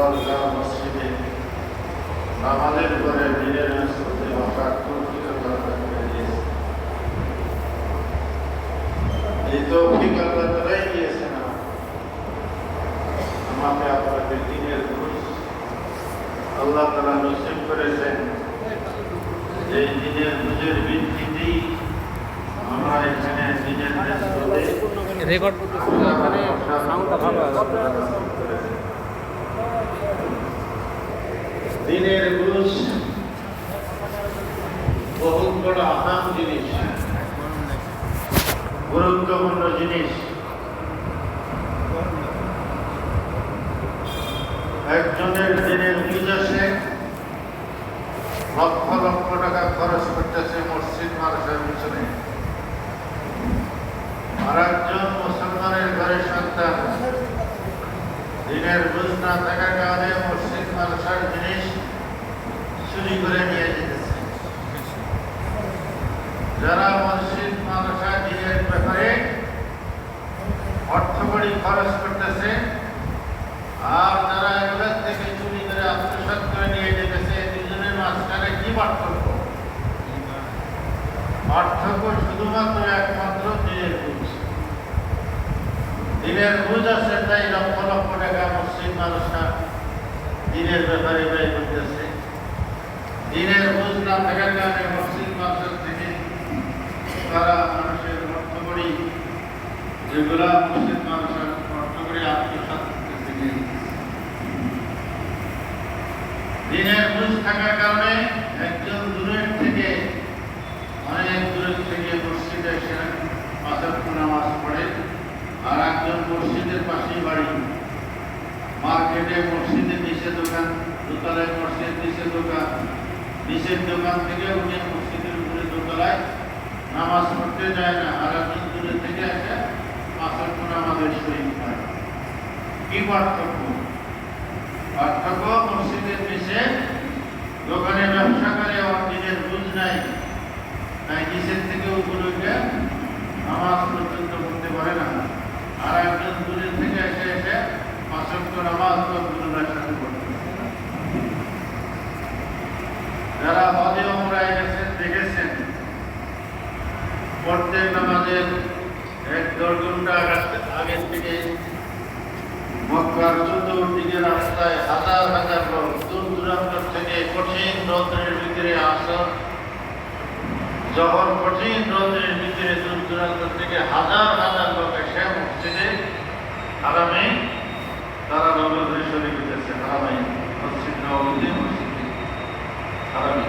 দরগা মসজিদে নামাজের পরে দিনের মধ্যে বসার তৌফিক আল্লাহ করে দিয়েছে। এই তৌফিক আল্লাহ তাআলাই দিয়েছেন আমাকে আপনাদের দিনের বুঝ আল্লাহ তাআলা নসিব করেছেন। এই দিনের বুঝের ভিত্তিতেই আমরা এখানে দিনের রেকর্ড মানে সাউন্ডটা ভালো আছে। দিনের বুঝ বহু বড় আহাম জিনিস, গুরুত্বপূর্ণ জিনিস। একজনের দিনের বুঝ আছে, লক্ষ লক্ষ টাকা খরচ করতেছে মসজিদ মাদ্রাসার পিছনে। আর একজন মুসলমানের ঘরের সন্তান দিনের বুঝ না থাকার কারণে মসজিদ মাদ্রাসার জিনিস চুরি করে নিয়ে যেতেছে। যারা মসজিদ মাদ্রাসা দিনের ব্যাপারে অর্থকড়ি খরচ করতেছে আর যারা এগুলোর থেকে চুরি করে আত্মসাৎ করে নিয়ে যেতেছে, দুজনের মাঝখানে কি পার্থক্য? পার্থক্য শুধুমাত্র একমাত্র দিনের বুঝ। দিনের বুঝ আছে তাই লক্ষ লক্ষ টাকা মসজিদ মাদ্রাসা দিনের ব্যাপারে ব্যয় করতেছে। দিনের বুঝ না থাকার কারণে মসজিদ মাদ্রাসা থেকে তারা মানুষের অর্থকড়ি যেগুলা মসজিদ মাদ্রাসার অর্থকড়ি আত্মসাৎ করতেছে। দিনের বুঝ থাকার কারণে একজন দূরের থেকে অনেক দূরের থেকে মসজিদে এসে পাঁচ ওয়াক্ত নামাজ পড়ে, আর একজন মসজিদের পাশেই বাড়ি, মার্কেটে মসজিদের নিচে দোকান, দোতলায় মসজিদ নিচে দোকান, নিচের দোকান থেকে উঠে মসজিদের উপরে দোতলায় নামাজ পড়তে যায় না, আর একজন দূরে থেকে এসে পাঁচ ওয়াক্ত নামাজের শরীর হয়। কি পার্থক্য? পার্থক্য মসজিদের নিচে দোকানে ব্যবসা করে আমার দিনের বুঝ নাই, তাই নিচের থেকে উপরে উঠে নামাজ পর্যন্ত করতে পারে না। আর একজন দূরের থেকে এসে এসে পাঁচ ওয়াক্ত নামাজ পুনরায় সাথে করতে। যারা হজে ওমরায় গেছেন দেখেছেন প্রত্যেক নামাজের 1-1.5 ঘন্টা আগের থেকে মক্কার চতুর্দিকে রাস্তায় হাজার হাজার লোক দূর দূরান্ত থেকে কঠিন রৌদ্রের ভিতরে আসা, যখন কঠিন রৌদ্রের ভিতরে দূর দূরান্ত থেকে হাজার হাজার লোক এসে মসজিদে হারামে তারা নবী শরীফ দিতেছে। হারামে মসজিদ নববীতে মসজিদে হারামে।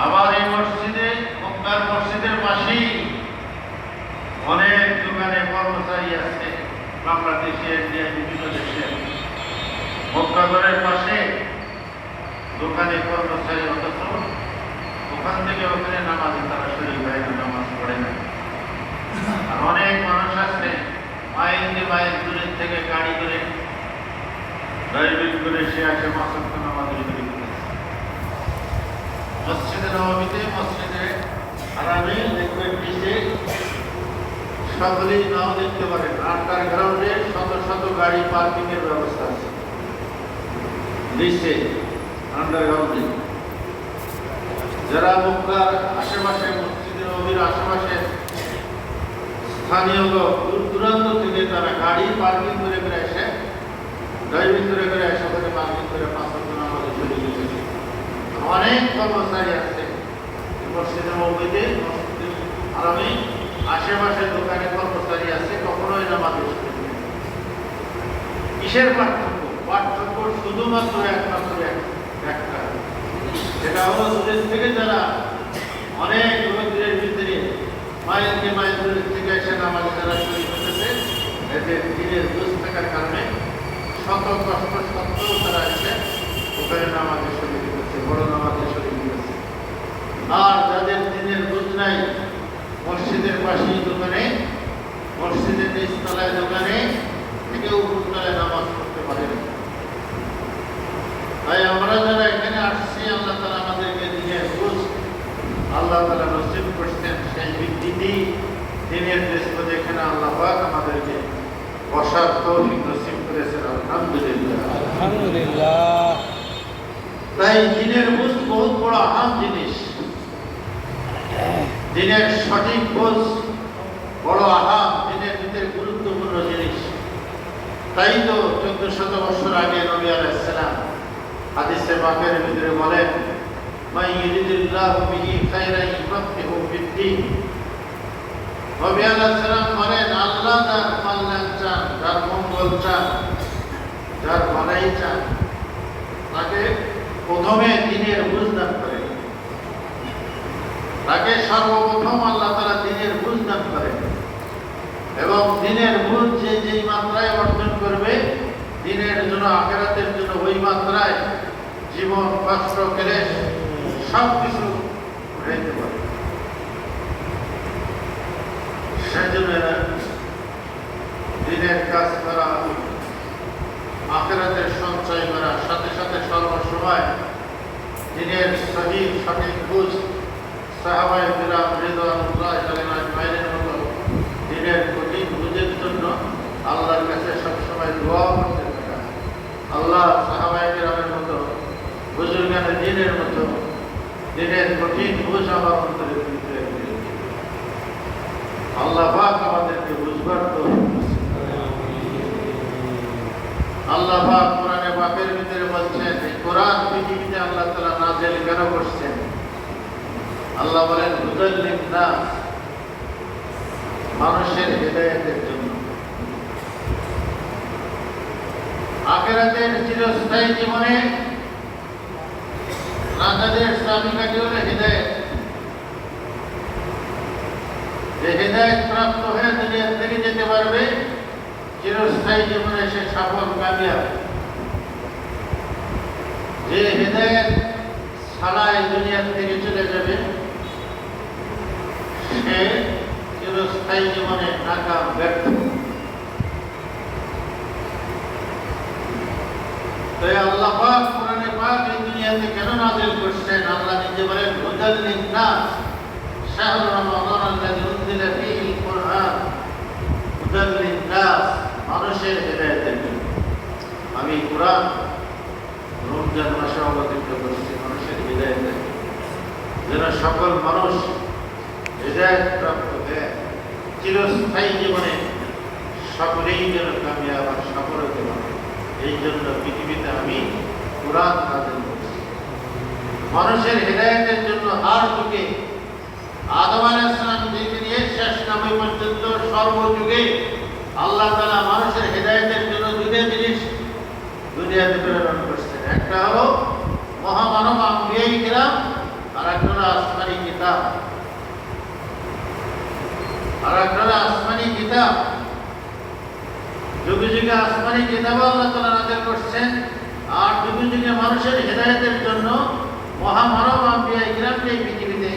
আবার এই মসজিদে মক্কার মসজিদের পাশেই অনেক দোকানে কর্মচারী আছে, বাংলাদেশে, ইন্ডিয়া, বিভিন্ন দেশে। মক্কা ঘরের পাশে দোকানে কর্মচারী, অথচ ওখান থেকে ওখানে নামাজে তারা শরীর হয় না, নামাজ পড়ে না। আর অনেক মানুষ আছে মাইল দূরের থেকে গাড়ি করে ড্রাইভিং করে সে আসে পাঁচ ওয়াক্ত নামাজ শরীর করেছে। মসজিদে নববীতে, মসজিদে হারামে দেখবেন নিচে সকলেই নাও দেখতে পারেন, আন্ডারগ্রাউন্ডে শত শত গাড়ি পার্কিং এর ব্যবস্থা আছে নিচে আন্ডারগ্রাউন্ডে। যারা মক্কার আশেপাশে, মসজিদের নববীর আশেপাশে স্থানীয় লোক দূর দূরান্ত থেকে তারা গাড়ি পার্কিং করে করে এসে, ড্রাইভিং করে করে এসে ওখানে পার্কিং করে পাঁচ ওয়াক্ত নামাজে চলে গেছে। অনেক কর্মচারী আছে মসজিদের নববীতে, মসজিদের হারামে আশেপাশে দোকানে কর্মচারী আছে, কখনোই নামাজ পড়ে না। কিসের পার্থক্য? পার্থক্য শুধুমাত্র একমাত্র একটা, সেটা হলো দূরের থেকে যারা অনেক দূরের ভিতরে মাইল দূরের থেকে এসে নামাজে যারা শরীর করতেছে, এদের দিনের বুঝ থাকার কারণে শত কষ্ট সত্ত্বেও তারা এসে ওখানে নামাজে শরীর করছে, বড় নামাজে শরীর করছে। আর যাদের দিনের বুঝ নাই, মসজিদের পাশেই দোকানে, মসজিদের নিচতলায় দোকানে থেকে উপরতলায় নামাজ পড়তে পারে না। তাই আমরা যারা এখানে আসছি, আল্লাহ তাআলা আমাদেরকে দিনের বুঝ আল্লাহ তাআলা নসিব করছেন। সেই ভিত্তিতেই দিনের দেশ এখানে আল্লাহ পাক আমাদেরকে বসার তৌফিক নসিব করেছেন। আলহামদুলিল্লাহ। দিনের সঠিক বোঝ বড় আহাম, দিনের ভিতরে গুরুত্বপূর্ণ জিনিস। তাই তো 1400 বছর আগে নবী আলাইহিস সালাম হাদিসে পাকের ভিতরে বলেন, মান ইউরিদুল্লাহু বিহি খায়রান ইউফাক্কিহু ফিদ্দীন। নবী আলাইহিস সালাম বলেন, আল্লাহ যার কল্যাণ চান, যার মঙ্গল চান, যার ভালাই চান, তাকে প্রথমে দিনের বুঝ দান করেন। তাকে সর্বপ্রথম আল্লাহ তাআলা দিনের বুঝ দান করেন এবং দিনের বুঝ যে যেই মাত্রায় অর্জন করবে, দিনের জন্য আখিরাতের জন্য ওই মাত্রায় জীবন কষ্ট ক্লেশ সব কিছু হইতে পারে। সেজন্য দিনের কাজ করা, আখিরাতের সঞ্চয় করা, সাথে সাথে সর্বসময় দিনের সঠিক সঠিক বুঝ সাহাবায়ে কিরাম রিদওয়ানুল্লাহি আলাইহিম আজমাইনের মতো দিনের কঠিন বুঝের জন্য আল্লাহর কাছে সবসময় দোয়া করতে থাকা। আল্লাহ সাহাবায়ে কিরামের মতো বুজুর্গানে দিনের মতো দিনের কঠিন বুঝ আমার অন্তরে দিতে আল্লাহ পাক আমাদেরকে বুঝবার তৌফিক দান। আল্লাহ পাক কোরআনে পাকের ভিতরে বলছেন, এই কোরআন পৃথিবীতে আল্লাহ তাআলা নাযিল কেন করছেন? আল্লাহ বলেন, হুদাল লিন-নাস, মানুষের হিদায়াতের জন্য। আখিরাতের চিরস্থায়ী জীবনে নাজাতের চাবিকাঠি হলো হিদায়াত। যে হিদায়াত প্রাপ্ত হয়ে দুনিয়া থেকে যেতে পারবে, চিরস্থায়ী জীবনে সে সফল কামিয়াব। যে হিদায়াত ছাড়াই দুনিয়া থেকে চলে যাবে, সে চিরস্থায়ী জীবনে নাকাম, ব্যর্থ। তাই আল্লাহ পাক কোরআনে পাক এই দুনিয়াতে কেন নাযিল করছেন? আল্লাহ নিজে বলেন, হুদাল লিন-নাস, শাহরু রমাদান আল্লাযী উনজিলা ফীহিল কুরআন, হুদাল লিন-নাস, মানুষের হিদায়াতের জন্য। আমি কোরআন রমজান মাসে অবতীর্ণ করছি মানুষের হিদায়াতের, যেন সকল মানুষ হিদায়াত প্রাপ্ত হয়ে চিরস্থায়ী জীবনে সকলেই যেন কামিয়াব আর সফল হতে পারে। এই জন্য পৃথিবীতে আমি কোরআন নাযিল করছি মানুষের হিদায়াতের জন্য। আর যুগে আদম আলাইহিস সালাম থেকে নিয়ে শেষ নবী পর্যন্ত সর্বযুগে আল্লাহ তাআলা মানুষের হিদায়াতের জন্য দুটো জিনিস দুনিয়াতে প্রেরণ করছেন। একটা হলো মহামানব আম্বিয়ায়ে কিরাম, আর একটা হলো আসমানি কিতাব। যুগে যুগে আসমানি কিতাব আল্লাহ তাআলা নাযিল করছেন, আর যুগে যুগে মানুষের হিদায়াতের জন্য মহামানব আম্বিয়ায়ে কিরামকে এই পৃথিবীতে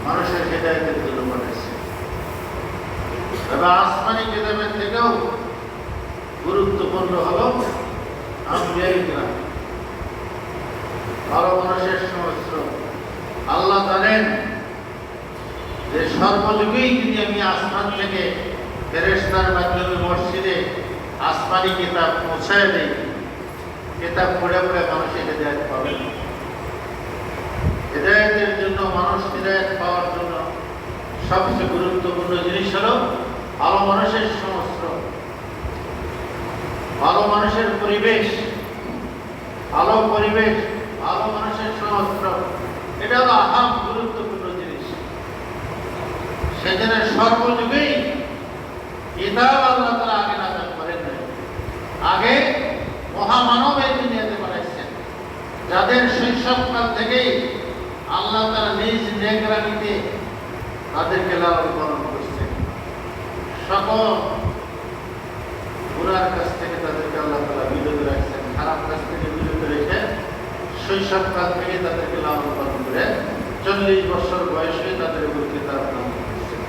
মানুষের হিদায়াতের জন্য পাঠিয়েছেন। তবে আসমানি কিতাবের থেকেও গুরুত্বপূর্ণ হলো আম্বিয়ায়ে কিরাম, ভালো মানুষের সংমিশ্রণ। আল্লাহ জানেন যে সর্বযুগেই যদি আমি আসমান থেকে ফেরেশতার মাধ্যমে মসজিদে আসমানি কিতাব পৌঁছায় দেই, কিতাব পড়ে পড়ে মানুষের হিদায়াত পাবে। হিদায়াতের জন্য, মানুষ হিদায়াত পাওয়ার জন্য সবচেয়ে গুরুত্বপূর্ণ জিনিস হলো ভালো মানুষের সংস্রব, ভালো মানুষের পরিবেশ, ভালো পরিবেশ, ভালো মানুষের সংস্রব। এটা হলো আহাম গুরুত্বপূর্ণ জিনিস। সেজন্য সর্বযুগেই কিতাব আল্লাহ তাআলা আগে নাযিল করেন নাই। আগে মহামানব এই দুনিয়াতে পাঠাইছেন, যাদের শৈশবকাল থেকেই আল্লাহ তাআলা নিজ নেকরানিতে তাদেরকে লালন পালন করছেন। সকল গুনার কাছ থেকে তাদেরকে আল্লাহ তাআলা বিরত রাখছেন, খারাপ কাজ থেকে বিরত রেখে শৈশবকাল থেকে তাদেরকে লালন পালন করে 40 বছর বয়সে তাদের উপর কিতাব নাযিল করছেন,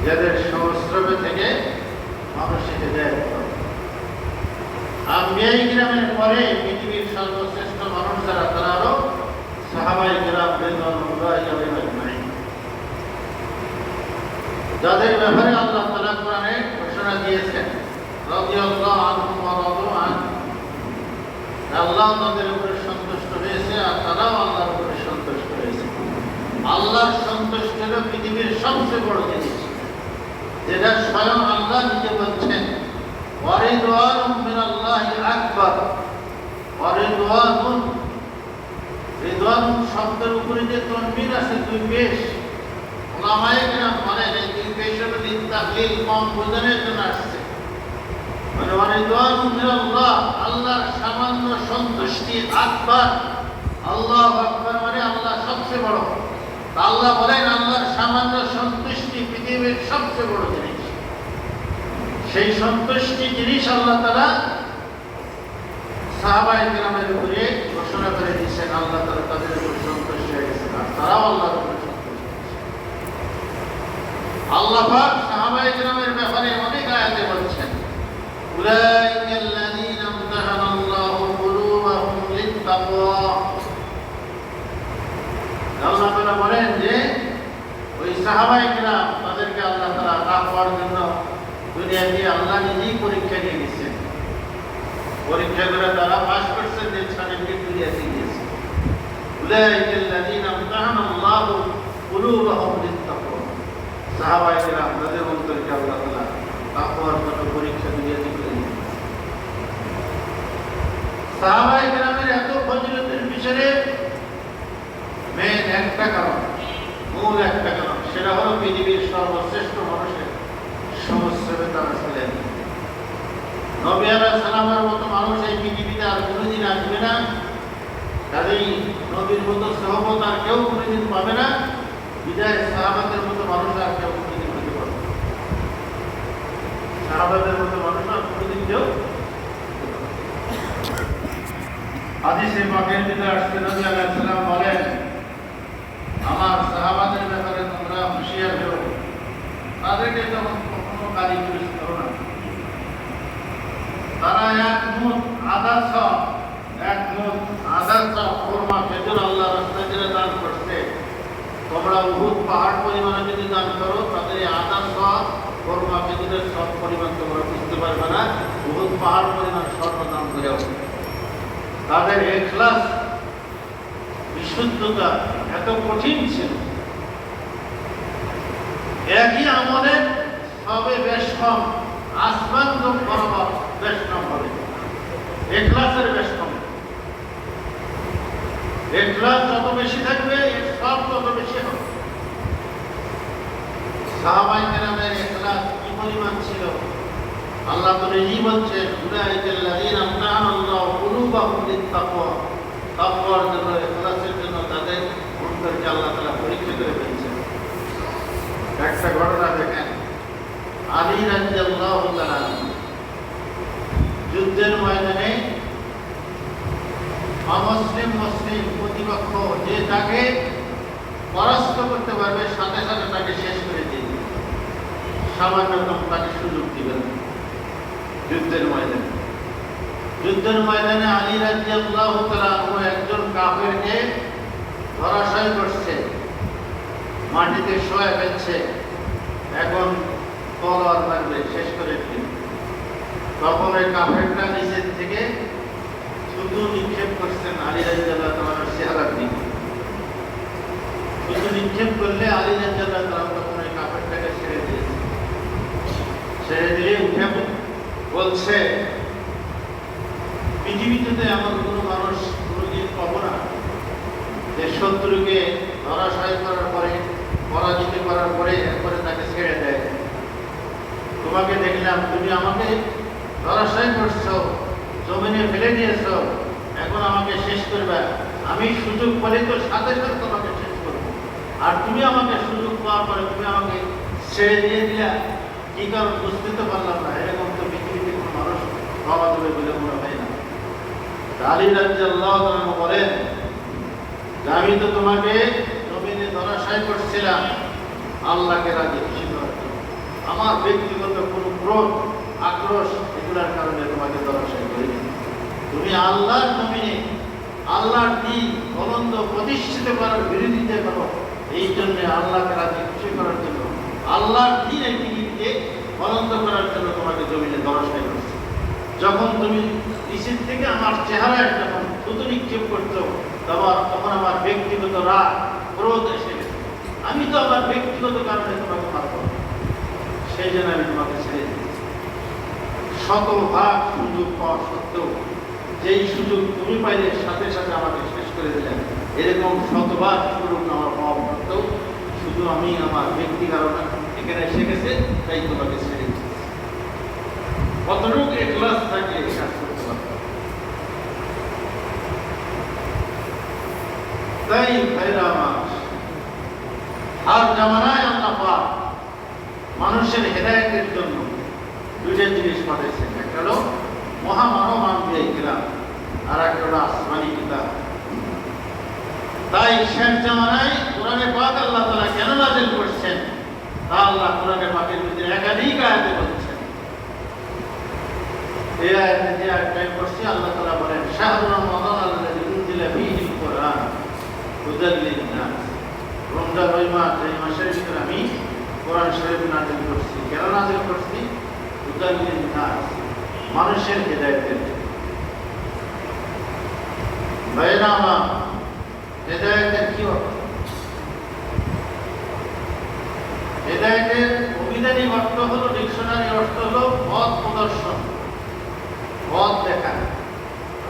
যাদের সংস্রবে থেকে মানুষের হিদায়াত পাবে। আম্বিয়ায়ে কিরামের পরে পৃথিবীর সর্বশ্রেষ্ঠ মানুষ যারা, তারা হলো সাহাবায়ে কিরাম রিদওয়ানুল্লাহি আলাইহিম আজমাইন, যাদের ব্যাপারে আল্লাহ তাআলা কোরআনে ঘোষণা দিয়েছেন, রাদিয়াল্লাহু আনহুম ওয়া রাদু আনহু। আল্লাহ তাদের উপরে সন্তুষ্ট হয়েছে আর তারাও আল্লাহর উপরে সন্তুষ্ট হয়েছে। আল্লাহর সন্তুষ্ট সবচেয়ে বড় জিনিস, যেটা স্বয়ং আল্লাহ নিজে বলছেন ওয়ারিদওয়ানুম মিনাল্লাহি আকবার। ওয়ারিদওয়ানুন, রিদওয়ান শব্দের উপরে যে তনবির আছে দুই পেশ, ওলামায়ে কেরাম বলেন এই দুই পেশের লিতাহলিল কম বোঝানোর জন্য আসছে। মানে ওয়ারিদওয়ানুম মিনাল্লাহ, আল্লাহর সামান্য সন্তুষ্টি আকবার। আল্লাহু আকবার মানে আল্লাহ সবচেয়ে বড়। আল্লাহ বলেন আল্লাহর সামান্য সন্তুষ্টি পৃথিবীর সবচেয়ে বড় জিনিস। সেই সন্তুষ্টি জিনিস আল্লাহ তাআলা সাহাবায়ে কেরামের উপরে ঘোষণা করে দিয়েছেন। আল্লাহ তাআলা তাদের উপর সন্তুষ্ট হয়ে গেছেন আর তারাও আল্লাহর উপর সন্তুষ্ট। আল্লাহ পাক সাহাবায়ে কেরামের ব্যাপারে অনেক আয়াতে বলছেন উলাইকাল্লাযীনা ইমতাহানাল্লাহু কুলুবাহুম লিত-তাকওয়া। আল্লাহ তাআলা বলেন যে ওই সাহাবায়ে কেরাম তাদেরকে আল্লাহ তাআলা তাকওয়ার জন্য দুনিয়াতে আল্লাহ নিজেই পরীক্ষা নিয়ে গেছেন। পরীক্ষা করে তারা পাস করছেন, যে সার্টিফিকেট দুনিয়াতে গিয়েছে। উলাইকাল্লাযীনা ইমতাহানাল্লাহু কুলুবাহুম লিত-তাকওয়া। সাহাবায়ে কেরাম তাদের অন্তরকে আল্লাহ তাআলা তাকওয়ার জন্য পরীক্ষা দুনিয়াতে করেছেন। সাহাবায়ে কেরামের এত ফজিলতের পিছনে মেন একটা কারণ, মূল একটা কারণ, সেটা হলো পৃথিবীর সর্বশ্রেষ্ঠ মানুষের সমাজসেবে তারা ছিলেন। নবী আলাইহিস সালামের মতো মানুষ এই পৃথিবীতে আর কোনোদিন আসবে না। কাজেই নবীর মতো সহবত আর কেউ কোনোদিন পাবে না। বিদায় সাহাবাদের মতো মানুষ আর কেউ কোনোদিন হতে পারবে না। সাহাবাদের মতো মানুষ আর কোনোদিন কেউ। হাদিসে পাকের ভিতরে আসছে নবী আলাইহিস সালাম বলেন আমার সাহাবাদের ব্যাপারে তোমরা হুঁশিয়ার হও, তাদেরকে যখন কখনো গালি করিস করো না। তারা এক মুঠ আধা ছ খোরমা খেজুর আল্লাহ রাস্তায় দিলে দান করছে। তোমরা উহুদ পাহাড় পরিমাণে যদি দান করো, তাদের এই আধা ছ খোরমা খেজুরের সব পরিমাণ তোমরা বুঝতে পারবে না। উহুদ পাহাড় পরিমাণ স্বর্ণ দান করেও। তাদের ইখলাস, বিশুদ্ধতা এত কঠিন ছিল। একই আমলে সবে বেশ কম, আসমান বরাবর বেশ কম হবে। ইখলাসের বেশ কম। ইখলাস যত বেশি থাকবে সব তত বেশি হবে। সাহাবায়ে কেরামের ইখলাস কি পরিমাণ ছিল আল্লাহ তো নিজেই বলছেন উলাইকাল্লাযীনা ইমতাহানাল্লাহু কুলুবাহুম লিত-তাকওয়া। তাকওয়ার জন্য, ইখলাসের জন্য তাদের অন্তরকে আল্লাহ তাআলা পরীক্ষা করে ফেলেছেন। একটা ঘটনা দেখেন, আলী রাদিয়াল্লাহু তাআলা যুদ্ধের ময়দানে অমুসলিম মুসলিম প্রতিপক্ষ যে তাকে পরাস্ত করতে পারবে সাথে সাথে তাকে শেষ করে দিয়ে দিবে, সামান্যতম তাকে সুযোগ দিবে না। যুদ্ধের ময়দানে আলী রাদিয়াল্লাহু তাআলা একজন কাফেরকে ধরাশায়ী করছে, মাটিতে শোয়া ফেলছে, এখন তলোয়ার মারবে, শেষ করে দিল। তখন ওই কাফেরটা নিচের থেকে থুতু নিক্ষেপ করছেন আলী রাদিয়াল্লাহু তাআলার চেহারার দিকে। থুতু নিক্ষেপ করলে আলী রাদিয়াল্লাহু তাআলা তখন ওই কাফেরটাকে ছেড়ে দিয়েছে। ছেড়ে দিলে উঠে বলছে পৃথিবীতে এমন কোনো মানুষ কোনোদিন পাবো না যে শত্রুকে ধরাশায়ী করার পরে, পরাজিত করার পরে এরপরে তাকে ছেড়ে দেয়। তোমাকে দেখলাম, তুমি আমাকে ধরাশায়ী করছো, জমিনে ফেলে দিয়েছো, এখন আমাকে শেষ করবে। আমি সুযোগ পেলে তো সাথে সাথে তোমাকে শেষ করবো, আর তুমি আমাকে সুযোগ পাওয়ার পরে তুমি আমাকে ছেড়ে দিয়ে দিলা, কি কারণ বুঝতে তো পারলাম না। এরকম তো পৃথিবীতে কোনো মানুষ পাওয়া যাবে বলে মনে হয় না। আলী রাদিয়াল্লাহু তাআলা বলেন যে আমি তো তোমাকে জমিনে ধরাশায়ী করছিলাম আল্লাহকে রাজি খুশি করার জন্য। আমার ব্যক্তিগত কোনো ক্রোধ, আক্রোশ এগুলোর কারণে তোমাকে ধরাশায়ী করিনি। তুমি আল্লাহর জমিনে আল্লাহর দ্বীন বলন্দ প্রতিষ্ঠিত করার বিরোধিতা করো, এই জন্য আল্লাহকে রাজি খুশি করার জন্য, আল্লাহর দ্বীন এই পৃথিবীতে বলন্দ করার জন্য তোমাকে জমিনে ধরাশায়ী করছে। যখন তুমি নিচের থেকে আমার চেহারায় যখন থুতু নিক্ষেপ করছো, তখন আমার ব্যক্তিগত রাগ, ক্রোধ এসে গেছে। আমি তো আমার ব্যক্তিগত কারণে তোমাকে মারব না, সেই জন্য আমি তোমাকে ছেড়ে দিয়েছি। শতভাগ সুযোগ পাওয়া সত্ত্বেও যেই সুযোগ তুমি পাইলে সাথে সাথে আমাকে শেষ করে দিলেন, এরকম শতভাগ সুযোগ আমার পাওয়া সত্ত্বেও শুধু আমি আমার ব্যক্তি কারণে এখানে এসে গেছে, তাই তোমাকে ছেড়ে দিয়েছি। কতটুকু এখলাস থাকলে এই কাজ করতে পারতাম। তাই ভাইরা আমার, আর জামানায় আল্লাহ পাক মানুষের হেদায়েতের জন্য দুইটা জিনিস পাঠাইছেন। একটা হলো মহামানব আম্বিয়া কিরাম, আর একটা হলো আসমানি কিতাব। তাই শেষ জামানায় কোরআনে পাক আল্লাহ তাআলা কেন নাযিল করছেন তা আল্লাহ কোরআনে পাকের ভিতরে একাধিক আয়াতে বলছেন। এই আয়াতে যে আয়াতটা পড়ছি, আল্লাহ তাআলা বলেন শাহরু রমাদান আল্লাযী উনজিলা ফীহিল কুরআন হুদাল লিন-নাস। রমজান ওই মাস, এই মাসের ভিতরে আমি কোরআন শরীফ নাযিল করছি। কেন নাযিল করছি? হুদাল লিন-নাস, মানুষের হেদায়েতের জন্য। ভাইরা আমার, হেদায়েতের কি অর্থ? হেদায়েতের অভিধানিক অর্থ হলো, ডিকশনারি অর্থ হলো পথ প্রদর্শন, পথ দেখা,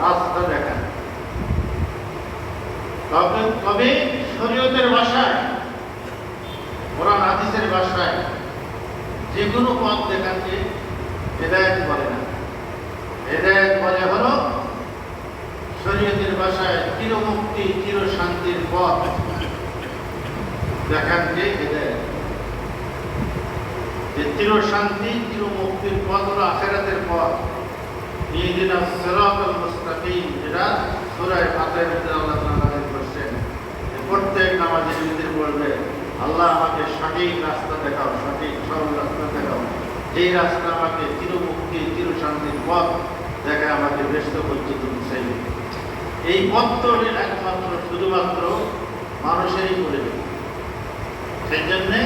রাস্তা দেখা। তবে শরীয়তের ভাষায়, কোরআন হাদিসের ভাষায় যে কোনো পথ দেখাকে হেদায়েত বলে না। হেদায়েত বলে হলো শরীয়তের ভাষায় চিরমুক্তি চির শান্তির পথ দেখাকে হেদায়েত। যে চির শান্তি চির মুক্তির পথ হলো আখিরাতের পথ। ইহদিনাস সিরাতাল মুস্তাকিম, যেটা সূরা ফাতিহার ভিতরে আল্লাহ তাআলা নাযিল করেছেন। প্রত্যেক নামাজের ভিতরে বলবে, আল্লাহ আমাকে সঠিক রাস্তা দেখাও, সঠিক সরল রাস্তা দেখাও, যেই রাস্তা আমাকে চির মুক্তি চির শান্তির পথ দেখায়, আমাকে ব্যস্ত করতে চাইবে। এই পথ তো একমাত্র শুধুমাত্র মানুষেরই পরিবেশ। সেই জন্যে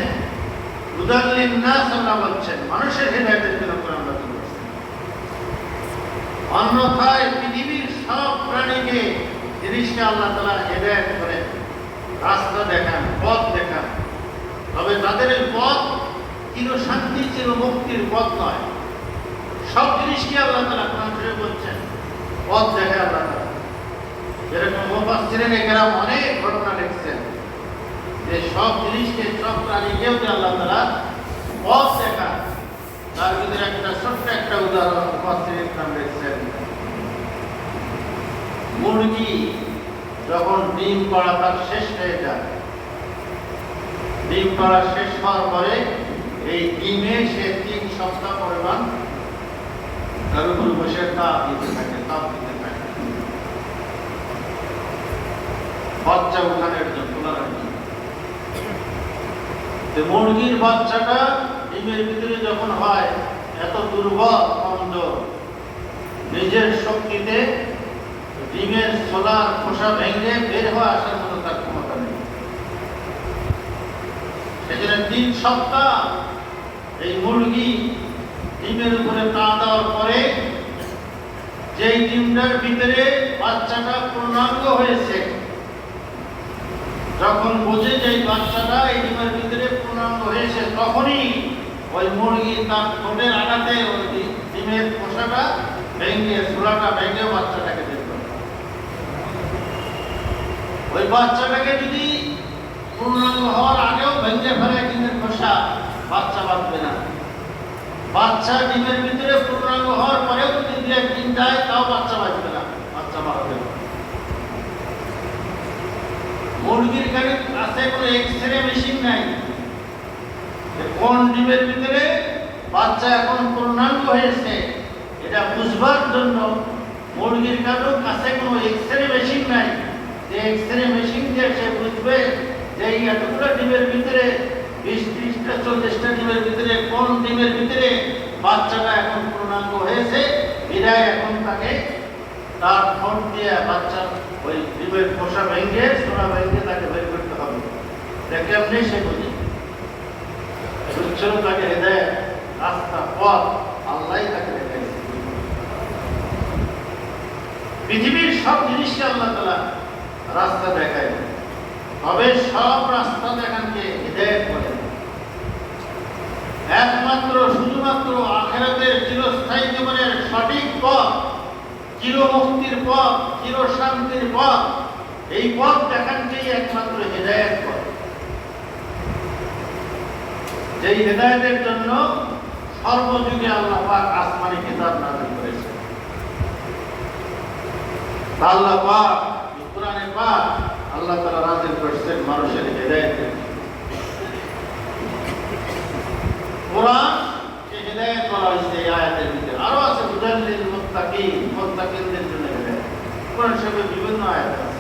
হুদাল লিন-নাস আল্লাহ বলছেন, মানুষের হেদায়েতের জন্য কোরআন নাযিল করেছেন। অন্যথায় পৃথিবীর সব প্রাণীকে জিনিসকে আল্লাহ তাআলা হেদায়েত করেন, রাস্তা দেখান, পথ দেখান। তবে তাদের এই পথ চির শান্তি চির মুক্তির পথ নয়। সব জিনিসকে আল্লাহ তাআলা কোরআন শরীফে বলছেন পথ দেখায় আল্লাহ তাআলা। যেরকম মুফাসসিরিনে কেরাম অনেক ঘটনা লিখছেন যে সব জিনিসকে, সব প্রাণীকেও যে আল্লাহ তাআলা পথ দেখান। তার ভিতরে একটা ছোট্ট একটা উদাহরণ মুফাসসিরিনে কেরাম লিখছেন। মুরগি যখন ডিম পাড়া তার শেষ হয়ে যায়, ডিম পাড়া শেষ হওয়ার পরে এই ডিমে সে 3 সপ্তাহ পরিমাণ তার উপর বসে তাপ দিতে থাকে, তাপ দিতে থাকে বাচ্চা উঠানোর জন্য, তোলার জন্য। মুরগির বাচ্চাটা ডিমের ভিতরে যখন হয়, এত দুর্বল, কমজোর, নিজের শক্তিতে ডিমের ছোলার খোসা ভেঙে বের হয়ে আসার মতো তার ক্ষমতা নেই। সেজন্য 3 সপ্তাহ এই মুরগি ডিমের উপরে তা দেওয়ার পরে যেই ডিমটার ভিতরে বাচ্চাটা পূর্ণাঙ্গ হয়েছে, যখন বোঝে যে এই বাচ্চাটা এই ডিমের ভিতরে পূর্ণাঙ্গ হয়েছে, তখনই ওই মুরগি তার ঠোঁটের আঘাতে ওই ডিমের খোসাটা ভেঙে, ছোলাটা ভেঙে বাচ্চাটাকে বের করে। ওই বাচ্চাটাকে যদি পূর্ণাঙ্গ হওয়ার আগেও ভেঙে ফেলে ডিমের খোসা, বাচ্চা বাঁচবে না। বাচ্চা ডিমের ভিতরে পূর্ণাঙ্গ হওয়ার পরেও যদি 2-1 দিন যায়, তাও বাচ্চা বাঁচবে না, বাচ্চা মারা যাবে। মুরগির কাছে কোনো এক্সরে মেশিন নাই, কোন ডিমের ভিতরে বাচ্চা এখন পূর্ণাঙ্গ হয়েছে এটা বুঝবার জন্য মুরগির কাছে কোনো এক্সরে মেশিন নাই, যে এক্সরে মেশিন দিয়ে সে বুঝবে যে এই এতগুলো ডিমের ভিতরে 20-30টা 40টা ডিমের ভিতরে কোন ডিমের ভিতরে বাচ্চাটা এখন পূর্ণাঙ্গ হয়েছে। বিদায় এখন তাকে তার ঠোঁট দিয়ে বাচ্চা ওই ডিমের খোসা ভেঙে, ছোলা ভেঙে তাকে বের করতে হবে। কেমনি সে বুঝে? তাকে হেদায়েত, রাস্তা, পথ আল্লাহই তাকে দেখাইছে। পৃথিবীর সব জিনিসকে আল্লাহ তাআলা রাস্তা দেখায়। তবে সব রাস্তা দেখানকে হিদায়াত বলে। একমাত্র শুধুমাত্র আখিরাতের চিরস্থায়ী জীবনের সঠিক পথ, চির মুক্তির পথ, চির শান্তির পথ, এই পথ দেখানকেই একমাত্র হিদায়াত পথ। যেই হিদায়াতের জন্য সর্বযুগে আল্লাহ পাক আসমানি কিতাব নাযিল করেছেন। আল্লাহ পাক কোরআনে পাক আল্লাহ তাআলা নাযিল করেছেন মানুষের হিদায়াতের জন্য। কোরআন কে হিদায়াত করা হয়েছে এই আয়াতের ভিতরে। আরো আছে হুদাল লিল মুত্তাকিন, মুত্তাকিনদের জন্য হিদায়াত। কোরআন শরীফে বিভিন্ন আয়াত আছে।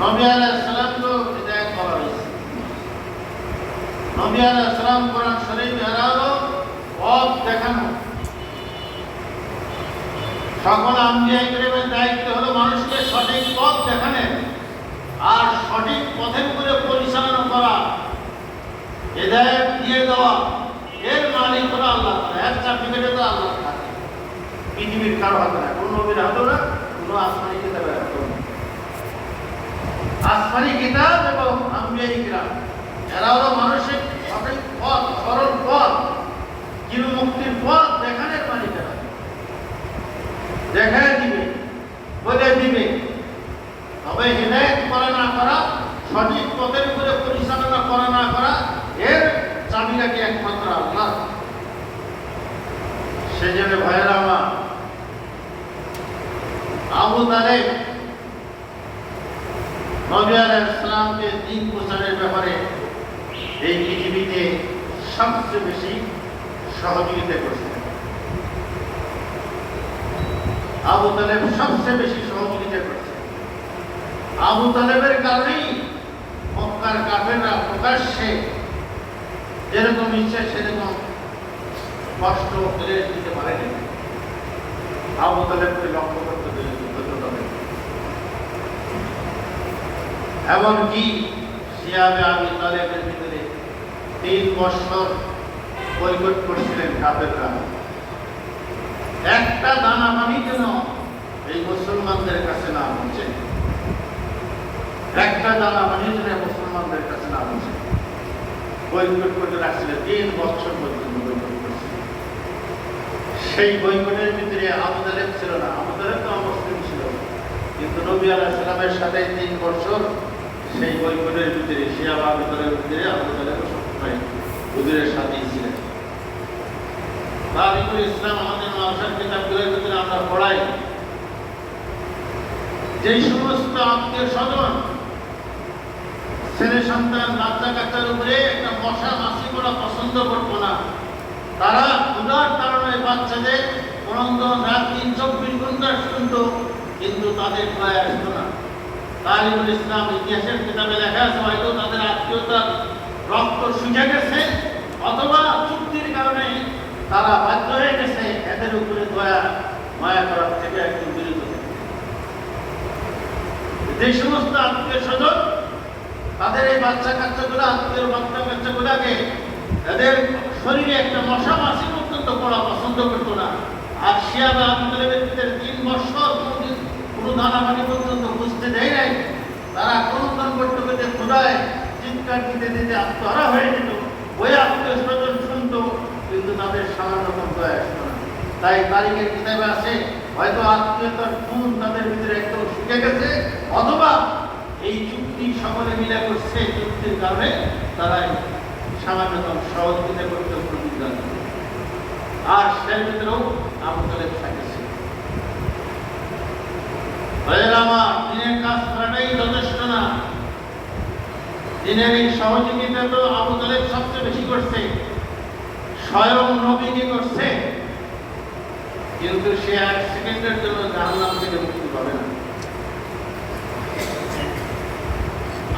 নবী আলাইহিস সালামকে হিদায়াত করা হয়েছে। নবী আলাইহিস সালাম কোরআন শরীফে আরো পথ দেখানো। সকল আম্বিয়া ইকরামের দায়িত্ব হলো মানুষকে সঠিক পথ দেখানো আর সঠিক পথের উপরে পরিচালনা করা, হিদায়াত দিয়ে দেওয়া। এর মালিক হলো আল্লাহ তাআলা। এর সার্টিফিকেট তো আল্লাহ থাকে, পৃথিবীর কারো হাতে না, কোনো নবীর হাতেও না, কোনো আসমানি কিতাবের হাতেও না। আসমানি কিতাব এবং আম্বিয়া ইকরাম এরা হলো মানুষের সঠিক পথ, সরল পথ, চির মুক্তির পথ দেখানোর মালিকেরা। দেখায় দিবে, বলে দিবে। তবে হিদায়াত করা না করা, সঠিক পথের উপরে পরিচালনা করা না করা, এর চাবিটা কি একমাত্র আল্লাহ। সেজন্য ভাইয়েরা আমার, আবু তালেব নবী আলাইহিস সালামকে দ্বীন প্রচারের ব্যাপারে এই পৃথিবীতে সবচেয়ে বেশি সহযোগিতা করছেন। আবু তালেব সবচেয়ে বেশি সহযোগিতা করছে। আবু তালেবের কারণেই মক্কার কাফেররা প্রকাশ্যে যেরকম ইচ্ছে সেরকম কষ্ট ফেলে দিতে পারেনি। আবু তালেবকে লক্ষ্য করতে হবে। এমনকি সিয়াবে আবি তালেবের ভিতরে 3 বছর বয়কট করছিলেন কাফেররা। একটা দানা পানি যেন এই মুসলমানদের কাছে না পৌঁছে, একটা দানা পানি যেন মুসলমানদের কাছে না পৌঁছে, বয়কট করতে রাখছিলেন। 3 বছর পর্যন্ত বয়কট করছিলেন। সেই বয়কটের ভিতরে আবু তালেব ছিল না। আবু তালেব তো অমুসলিম ছিল, কিন্তু নবী আলাইহিস সালামের সাথে 3 বছর সেই বয়কটের ভিতরে, সিয়াবে আবি তালেবের ভিতরে আবু তালেব সবসময় হুজুরের সাথেই ছিলেন। তারিখুল ইসলাম আমাদের মাদ্রাসার কিতাবগুলোর ভিতরে আমরা পড়াই, যেই সমস্ত আত্মীয় স্বজন ছেলে সন্তান বাচ্চা কাচ্চার উপরে একটা মশা মাছি করা পছন্দ করতো না, তারা ক্ষুধার কারণে বাচ্চাদের ক্রন্দন রাত 24 ঘন্টা শুনতো, কিন্তু তাদের ভয় আসতো না। তারিখুল ইসলাম ইতিহাসের কিতাবে লেখা আছে, হয়তো তাদের আত্মীয়তার রক্ত শুষে গেছে অথবা চুক্তির কারণে তারা বাধ্য হয়ে গেছে এদের উপরে দয়া মায়া করার থেকে একটু বিরত থাকে। যে সমস্ত আত্মীয় স্বজন তাদের এই বাচ্চা কাচ্চাগুলো, আত্মীয় বাচ্চা কাচ্চাগুলাকে এদের শরীরে একটা মশা মাছি পর্যন্ত পড়া পছন্দ করতো না। আর সিয়াবে আবি তালেবের ভিতরে 3 বছর কোনো দানা পানি পর্যন্ত বুঝতে দেয় নাই। তারা ক্রন্দন করতে করতে ক্ষুধায় চিৎকার দিতে দিতে আত্মহারা হয়ে যেত। ওই আত্মীয় স্বজন শুনতো, কিন্তু তাদের সামান্য দয়া আসতো না। তাই তারিখের কিতাবে আছে, হয়তো আত্মীয়তার খুন তাদের ভিতরে একদম শুকে গেছে, অথবা এই চুক্তি সকলে মিলে করছে, চুক্তির কারণে তারা সামান্যতম সহযোগিতা করতে প্রতিজ্ঞা করে। আর সের ভিতরেও আবু তালেব থাকেছে। আমার দিনের কাজ করাটাই যথেষ্ট না। দিনের এই সহযোগিতা তো আবু তালেব সবচেয়ে বেশি করছে, স্বয়ং নবীকে করছে, কিন্তু সে 1 সেকেন্ডের জন্য জাহান্নাম থেকে মুক্তি পাবে না।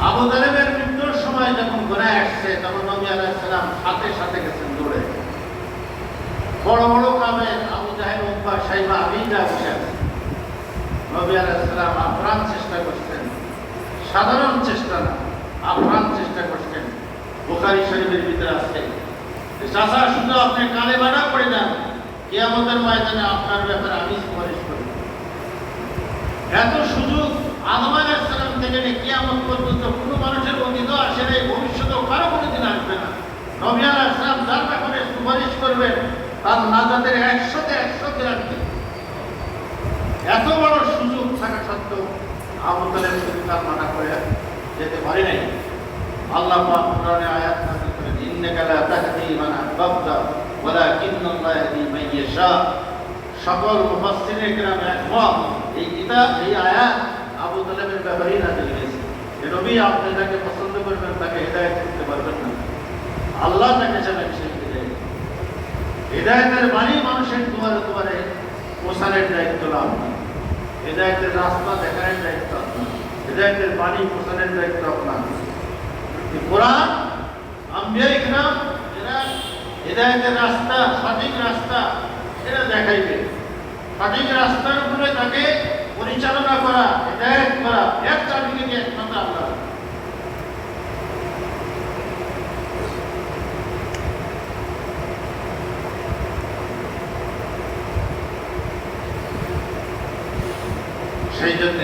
আবু তালেবের মৃত্যুর সময় যখন ঘোড়ায় আসছে, তখন নবী আলাইহিস সালাম সাথে সাথে গেছেন দৌড়ে। বড় বড় কামে আবু জাহেল, উতবা, শাইবা, আবিদা বসে আছে। নবী আলাইহিস সালাম আপ্রাণ চেষ্টা করছেন, সাধারণ চেষ্টা না, আপ্রাণ চেষ্টা করছেন। বুখারী শরীফের ভিতরে আছে, চাচা শুধু আপনি কালে বাড়া পড়ে যান, কিয়ামতের ময়দানে আপনার ব্যাপারে আমি সুপারিশ করি। এত সুযোগ আদম আলাইহিস সালাম থেকে থেকে নিয়ে কিয়ামত পর্যন্ত কোনো মানুষের অতীত আসে নাই, ভবিষ্যতেও কারো কোনোদিন আসবে না। নবী আলাইহিস সালাম যার ব্যাপারে সুপারিশ করবেন তার নাজাতের 100-তে 100 গ্যারান্টি। এত বড় সুযোগ থাকা সত্ত্বেও আবু তালেব শুধু তার মানা করে যেতে পারে নাই। আল্লাহ পাক কোরআনে আয়াত নাযিল করেন, ইন্নাকা লা তাহদি মান আহবাবতা ওয়ালাকিন্নাল্লাহু ইয়াহদি মান ইয়াশা। সকল মুফাসসিরিনে কেরাম একমত, এই আয়াত আবু তালেবের ব্যাপারেই নাযিল হয়েছে। যে নবী আপনি যাকে পছন্দ করবেন তাকে হিদায়াত করতে পারবেন না, আল্লাহ তাকে চাবেন সেই হিদায়াত। হিদায়াতের বাণী মানুষের দুয়ারে দুয়ারে পৌঁছানোর দায়িত্ব আপনার, হিদায়াতের রাস্তা দেখানোর দায়িত্ব আপনার, হিদায়াতের বাণী পৌঁছানোর দায়িত্ব আপনার। কোরআন আম্বিয়া ইকরাম এরা হিদায়াতের রাস্তা, সঠিক রাস্তা এরা দেখাইবে। সঠিক রাস্তার উপরে তাকে পরিচালনা করা, হিদায়াত করা, এক চাবিকে একমাত্র আল্লাহ। সেই জন্য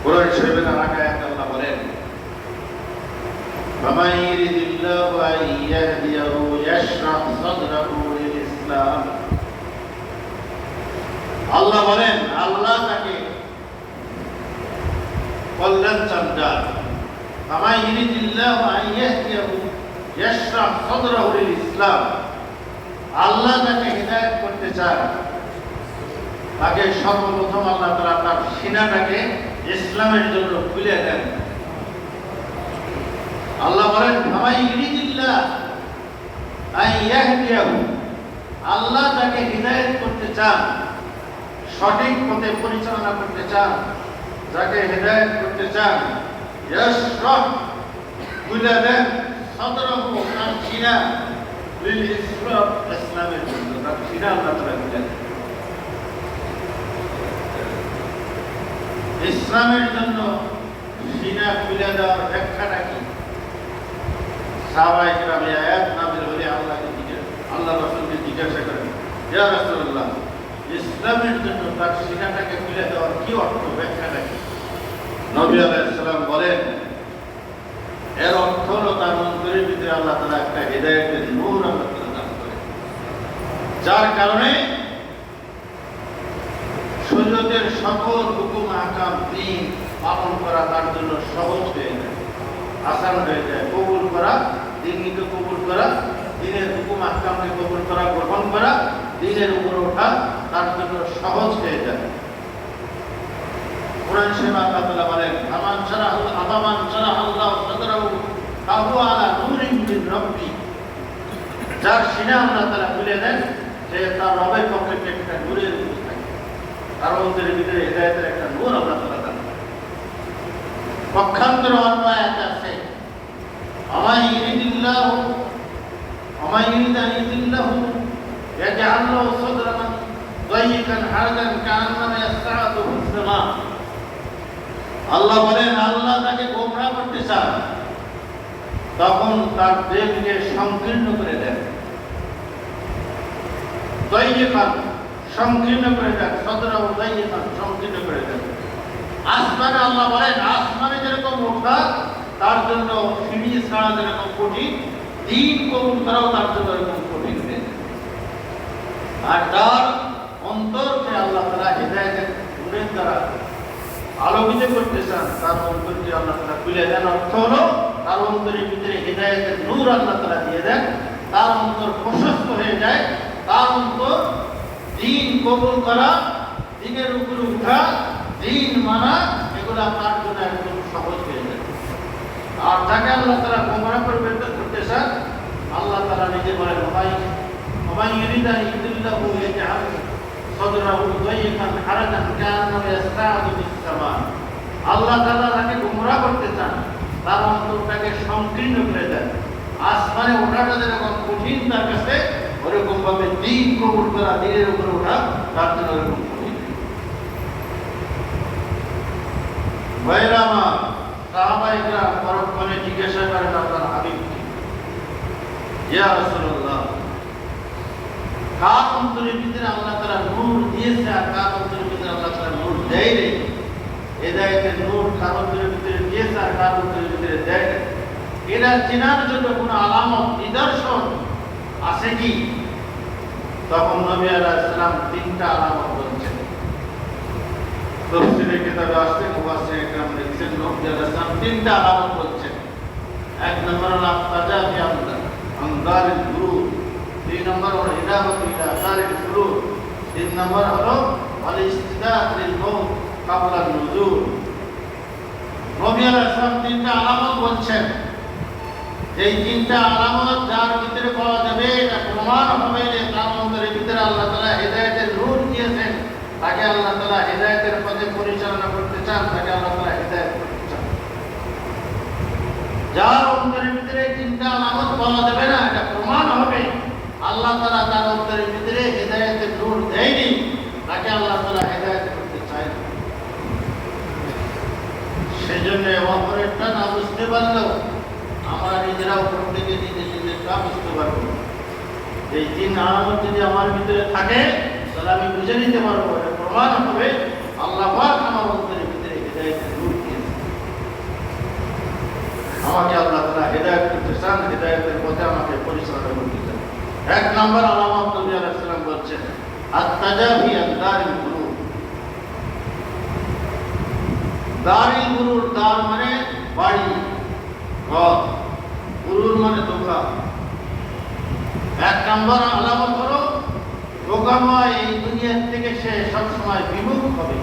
কোরআন শরীফের আয়াত আল্লাহ বলেন, فَمَن يُرِدِ اللَّهُ أَن يَهْدِيَهُ يَشْرَحْ صَدْرَهُ لِلْإِسْلَامِ। আল্লাহ বলেন আল্লাহ তাকে কল্যাণ চান যার। فَمَن يُرِدِ اللَّهُ أَن يَهْدِيَهُ يَشْرَحْ صَدْرَهُ لِلْإِسْلَامِ। আল্লাহ তাকে হিদায়াত করতে চান, তাকে সর্বপ্রথম আল্লাহ তাআলা তার সিনাটাকে ইসলামের জন্য খুলে দেন। আল্লাহ বলেন ফামাই ইরিদিল্লাহ আন ইয়াহদিয়াহু, আল্লাহ তাকে হিদায়াত করতে চান, সঠিক পথে পরিচালনা করতে চান, যাকে হিদায়াত করতে চান, ইয়াশরাহ খুলে দেন সদরহু, তার সিনা, লিল ইসলাম, ইসলামের জন্য তার সিনা আল্লাহ তাআলা খুলে দেন। ইসলামের জন্য সিনা খুলে দেওয়ার ব্যাখ্যাটা কি? সাহাবায়ে কেরাম এই আয়াত নাযিল হলে আল্লাহ রাসূলকে জিজ্ঞাসা করেন, ইয়া রাসূলুল্লাহ, ইসলামের জন্য তার সিনাটাকে খুলে দেওয়ার কি অর্থ, ব্যাখ্যাটা কি? নবী আলাইহিস সালাম বলেন, এর অর্থ হলো তার অন্তরের ভিতরে আল্লাহ তাআলা একটা হিদায়াতের নূর আল্লাহ তাআলা দান করেন, যার কারণে শরীয়তের সকল হুকুম আহকাম দ্বীন পালন করা তার জন্য সহজ হয়ে যায়, আসান হয়ে যায়। কবুল করা, দ্বীনকে কবুল করা, দ্বীনের হুকুম আহকামকে কবুল করা, গ্রহণ করা, দ্বীনের উপর ওঠা তার জন্য সহজ হয়ে যায়। কোরআন শরীফে আল্লাহ তাআলা বলেন, আমান শারাহাল্লাহু সাদরাহু ফাহুয়া আলা নূরিন মিন রাব্বি। যার সিনা আল্লাহ তাআলা খুলে দেন, সে তার রবের পক্ষ থেকে একটা নূরের উপর থাকে, তার অন্তরের ভিতরে হিদায়াতের একটা নূর আল্লাহ তাআলা দান করেন। পক্ষান্তরে অন্য আয়াত আছে, আমাই ইরিদিল্লাহু ইয়াজআল লাহু সাদরান দায়িকান হারাজান কাআন্নামা ইয়াসআদু ফিস সামা। আল্লাহ বলেন আল্লাহ তাকে গোমরাহ করতে চান, তখন তার দেহকে সংকীর্ণ করে দেন, দায়িকান সংকীর্ণ করে দেন, সাদরাহু দায়িকান সংকীর্ণ করে দেন। আসমানে আল্লাহ বলেন আসমানে যেরকম ওঠা তার জন্য সিঁড়ি ছাড়া যেরকম কঠিন, দ্বীন কবুল করাও তার জন্য এরকম কঠিন হয়ে যায়। আর তার অন্তরকে আল্লাহ তাআলা হিদায়াতের নূরের দ্বারা আলোকিত করতে চান, তার অন্তরকে আল্লাহ তাআলা খুলে দেন। অর্থ হলো তার অন্তরের ভিতরে হিদায়াতের নূর আল্লাহ তাআলা দিয়ে দেন, তার অন্তর প্রশস্ত হয়ে যায়, তার অন্তর দ্বীন কবুল করা, দ্বীনের উপরে উঠা, দ্বীন মানা, এগুলা তার জন্য একদম সহজ হয়ে যায়। আর যাকে আল্লাহ তাআলা গোমরাহ করতে চান, আল্লাহ তাআলা নিজে বলেন, ওমাই ইউরিদা ইল্লাহু ইয়াজআল সাদরাহু দায়িকান হারাজান কাআন্নামা ইয়াসআদু ফিস সামা। আল্লাহ তাআলা যাকে গোমরাহ করতে চান, তার অন্তরটাকে সংকীর্ণ করে দেন। আসমানে ওঠাটা যেরকম কঠিন তার কাছে, ওরকম ভাবে দ্বীন কবুল করা, দ্বীনের উপরে ওঠা তার জন্য ওরকম কঠিন। ভাইরা আমার, সাহাবায়ে কেরাম পরক্ষণে জিজ্ঞাসা করেন আপনার হাবিবকে, ইয়া রাসূলুল্লাহ, কার অন্তরের ভিতরে আল্লাহ তাআলা নূর দিয়েছে আর কার অন্তরের ভিতরে আল্লাহ তাআলা নূর দেয়নি? হিদায়াতের নূর কার অন্তরের ভিতরে দিয়েছে আর কার অন্তরের ভিতরে দেয় না, এরা চেনার জন্য কোনো আলামত নিদর্শন আছে কি? তখন নবী আলাইহিস সালাম তিনটা আলামত বলছেন। তাফসীরে কিতাবে আসছে, মুফাসসির একরাম লিখছেন নবী আলাইহিস সালাম তিনটা আলামত বলছেন। এক নম্বর হলো তাজাফি আনদারিল গুরুর, দুই নম্বর হলো ইদাফাতু ইলা আসারিল গুরুর, তিন নম্বর হলো আল ইস্তিদাদ লিল মউত ক্বাবলা নুজুল। নবী আলাইহিস সালাম তিনটা আলামত বলছেন। এই তিনটা আলামত যার ভিতরে পাওয়া যাবে, এটা প্রমাণ হবে যে তার অন্তরের ভিতরে আল্লাহ তাআলা হেদায়েতের নূর দিয়েছেন। তাকে আল্লাহ তাআলা হেদায়েতের পথে পরিচালনা করতে চান, তাকে আল্লাহ তাআলা হেদায়েত করতে চান। যার অন্তরের ভিতরে তিনটা আলামত পাওয়া যাবে না, এটা প্রমাণ হবে আল্লাহ তাআলা তার অন্তরের ভিতরে হেদায়েতের নূর দেয়নি, তাকে আল্লাহ তাআলা হেদায়েত করতে চায় না। সেজন্য অপরেরটা না বুঝতে পারলেও আমরা নিজেরাও প্রত্যেকে নিজেদেরটা বুঝতে পারবো। এই তিন আলামত যদি আমার ভিতরে থাকে তাহলে আমি বুঝে নিতে পারবো, এটা প্রমাণ হবে আল্লাহ পাক আমার অন্তরের ভিতরে হেদায়েতের নূর দিয়েছেন। আমাকে আল্লাহ তাআলা হেদায়েত করতে চান, হেদায়েতের পথে আমাকে পরিচালনা করতে চান। এক নম্বর আলামত নবী আলাইহিস সালাম বলছেন আত-তাজাফি আন-দারিল গুরুর। দারিল গুরুর, দার মানে বাড়ি, ঘর, গুরুর মানে ধোঁকা। এক নম্বর আলামত হলো ধোঁকাময় এই দুনিয়ার থেকে সে সবসময় বিমুখ হবে।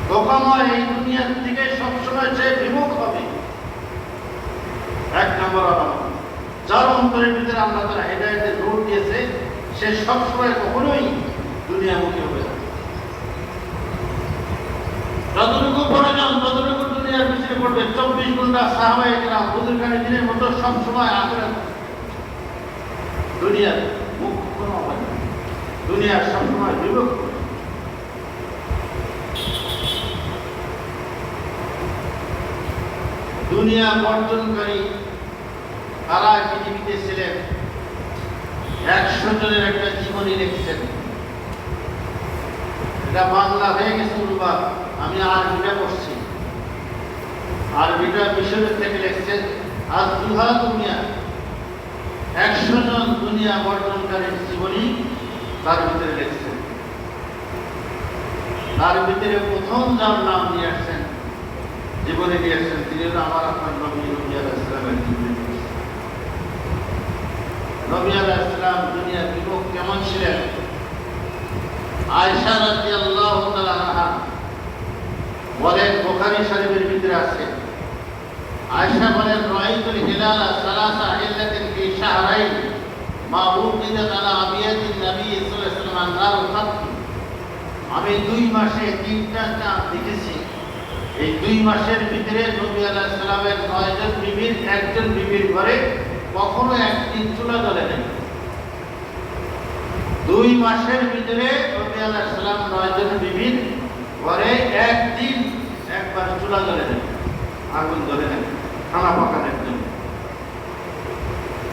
ধোঁকাময় এই দুনিয়ার থেকে সবসময় সে বিমুখ হবে। এক নম্বর আলামত। যার অন্তরের ভিতরে আল্লাহ তাআলা হেদায়েতের নূর দিয়েছে, সে সবসময় কখনোই দুনিয়ামুখী হবে না। যতটুকু প্রয়োজন ততটুকু দুনিয়ার পিছনে পড়বে। 24 ঘন্টা সাহাবায়ে কেরাম হুজুরখানে দিনের মতো সবসময় আখিরাত, দুনিয়ার মুখ কোনো হবে না, দুনিয়ার সবসময় বিমুখ হবে। দুনিয়া বর্জনকারী তারা পৃথিবীতে ছিলেন। 100 জনের একটা জীবনী লিখছেন। এটা বাংলা হয়ে গেছে অনুবাদ, আমি আরবিটা পড়ছি। আরবিটা মিশরের থেকে লিখছেন। আজ দুহা দুনিয়া 100 জন দুনিয়া বর্জনকারীর জীবনী তার ভিতরে লিখছেন। তার ভিতরে প্রথম যার নাম নিয়ে আসছেন, জীবনে নিয়ে আসছেন, তিনি হলো আমার আপনার নবী আলাইহিস সালামের জীবনী। নবী আলাইহিস সালাম দুনিয়ার বিমুখ কেমন ছিলেন? আয়েশা রাদিয়াল্লাহু তাআলা আনহা বলেন, বুখারী শরীফের ভিতরে আছে, আয়েশা বলেন রাআইতুল হিলালা সালাসা হিল্লাতিন ফি শাহরাইন মা উকিদাত আলা আবিয়াতিন নবী সাল্লাল্লাহু আলাইহি ওয়াসাল্লাম আনহার খাত। আমি 2 মাসে 3টা চাঁদ দেখেছি। এই 2 মাসের ভিতরে নবী আলাইহিস সালামের 9 জন বিবির একজন বিবির ঘরে কখনো একদিন চুলা জ্বলে নাই। 2 মাসের ভিতরে নবী আলাইহিস সালাম 9 জন বিবির ঘরে একদিন একবার চুলা জ্বলে নাই, আগুন জ্বলে নাই খানা পাকানোর জন্য।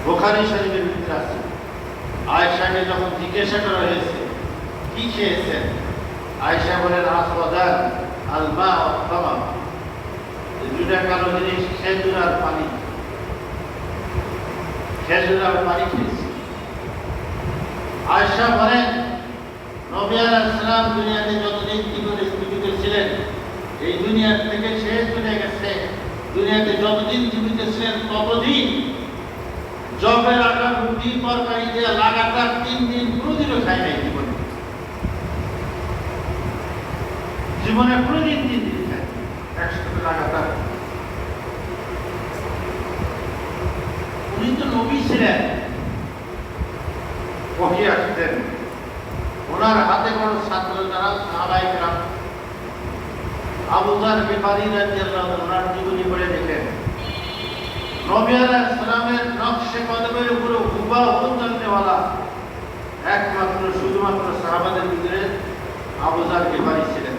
বুখারী শরীফের ভিতরে আছে। আয়েশাকে যখন জিজ্ঞাসা করা হয়েছে কি খেয়েছেন, আয়েশা বলেন আসওয়াদান আল মা ওয়াত তামাম। এই দুইটা কালো জিনিস, খেজুর আর পানি। খেজুর আর পানি খেয়েছি। আয়েশা বলেন নবী আলাইহিস সালাম দুনিয়াতে যতদিন জীবিত ছিলেন, এই দুনিয়ার থেকে সে চলে গেছে, দুনিয়াতে যতদিন জীবিত ছিলেন ততদিন জবের আটা রুটি তরকারি দিয়ে লাগাতার 3 দিন কোনোদিনও খাই নাই। জীবনে কোনোদিন 3 দিন খাই একসাথে লাগাতার। উনি তো নবী ছিলেন, ওহী আসতেন। ওনার হাতে বড় ছাত্র যারা সাহাবায়ে কেরাম, আবু যার গিফারী রাদিয়াল্লাহু আনহু ওনার জীবনী পড়ে দেখেন, নবী আলাইহিস সালামের নকশে কদমের উপরে হুবহু চলনেওয়ালা একমাত্র শুধুমাত্র সাহাবাদের ভিতরে আবু যার গিফারী ছিলেন।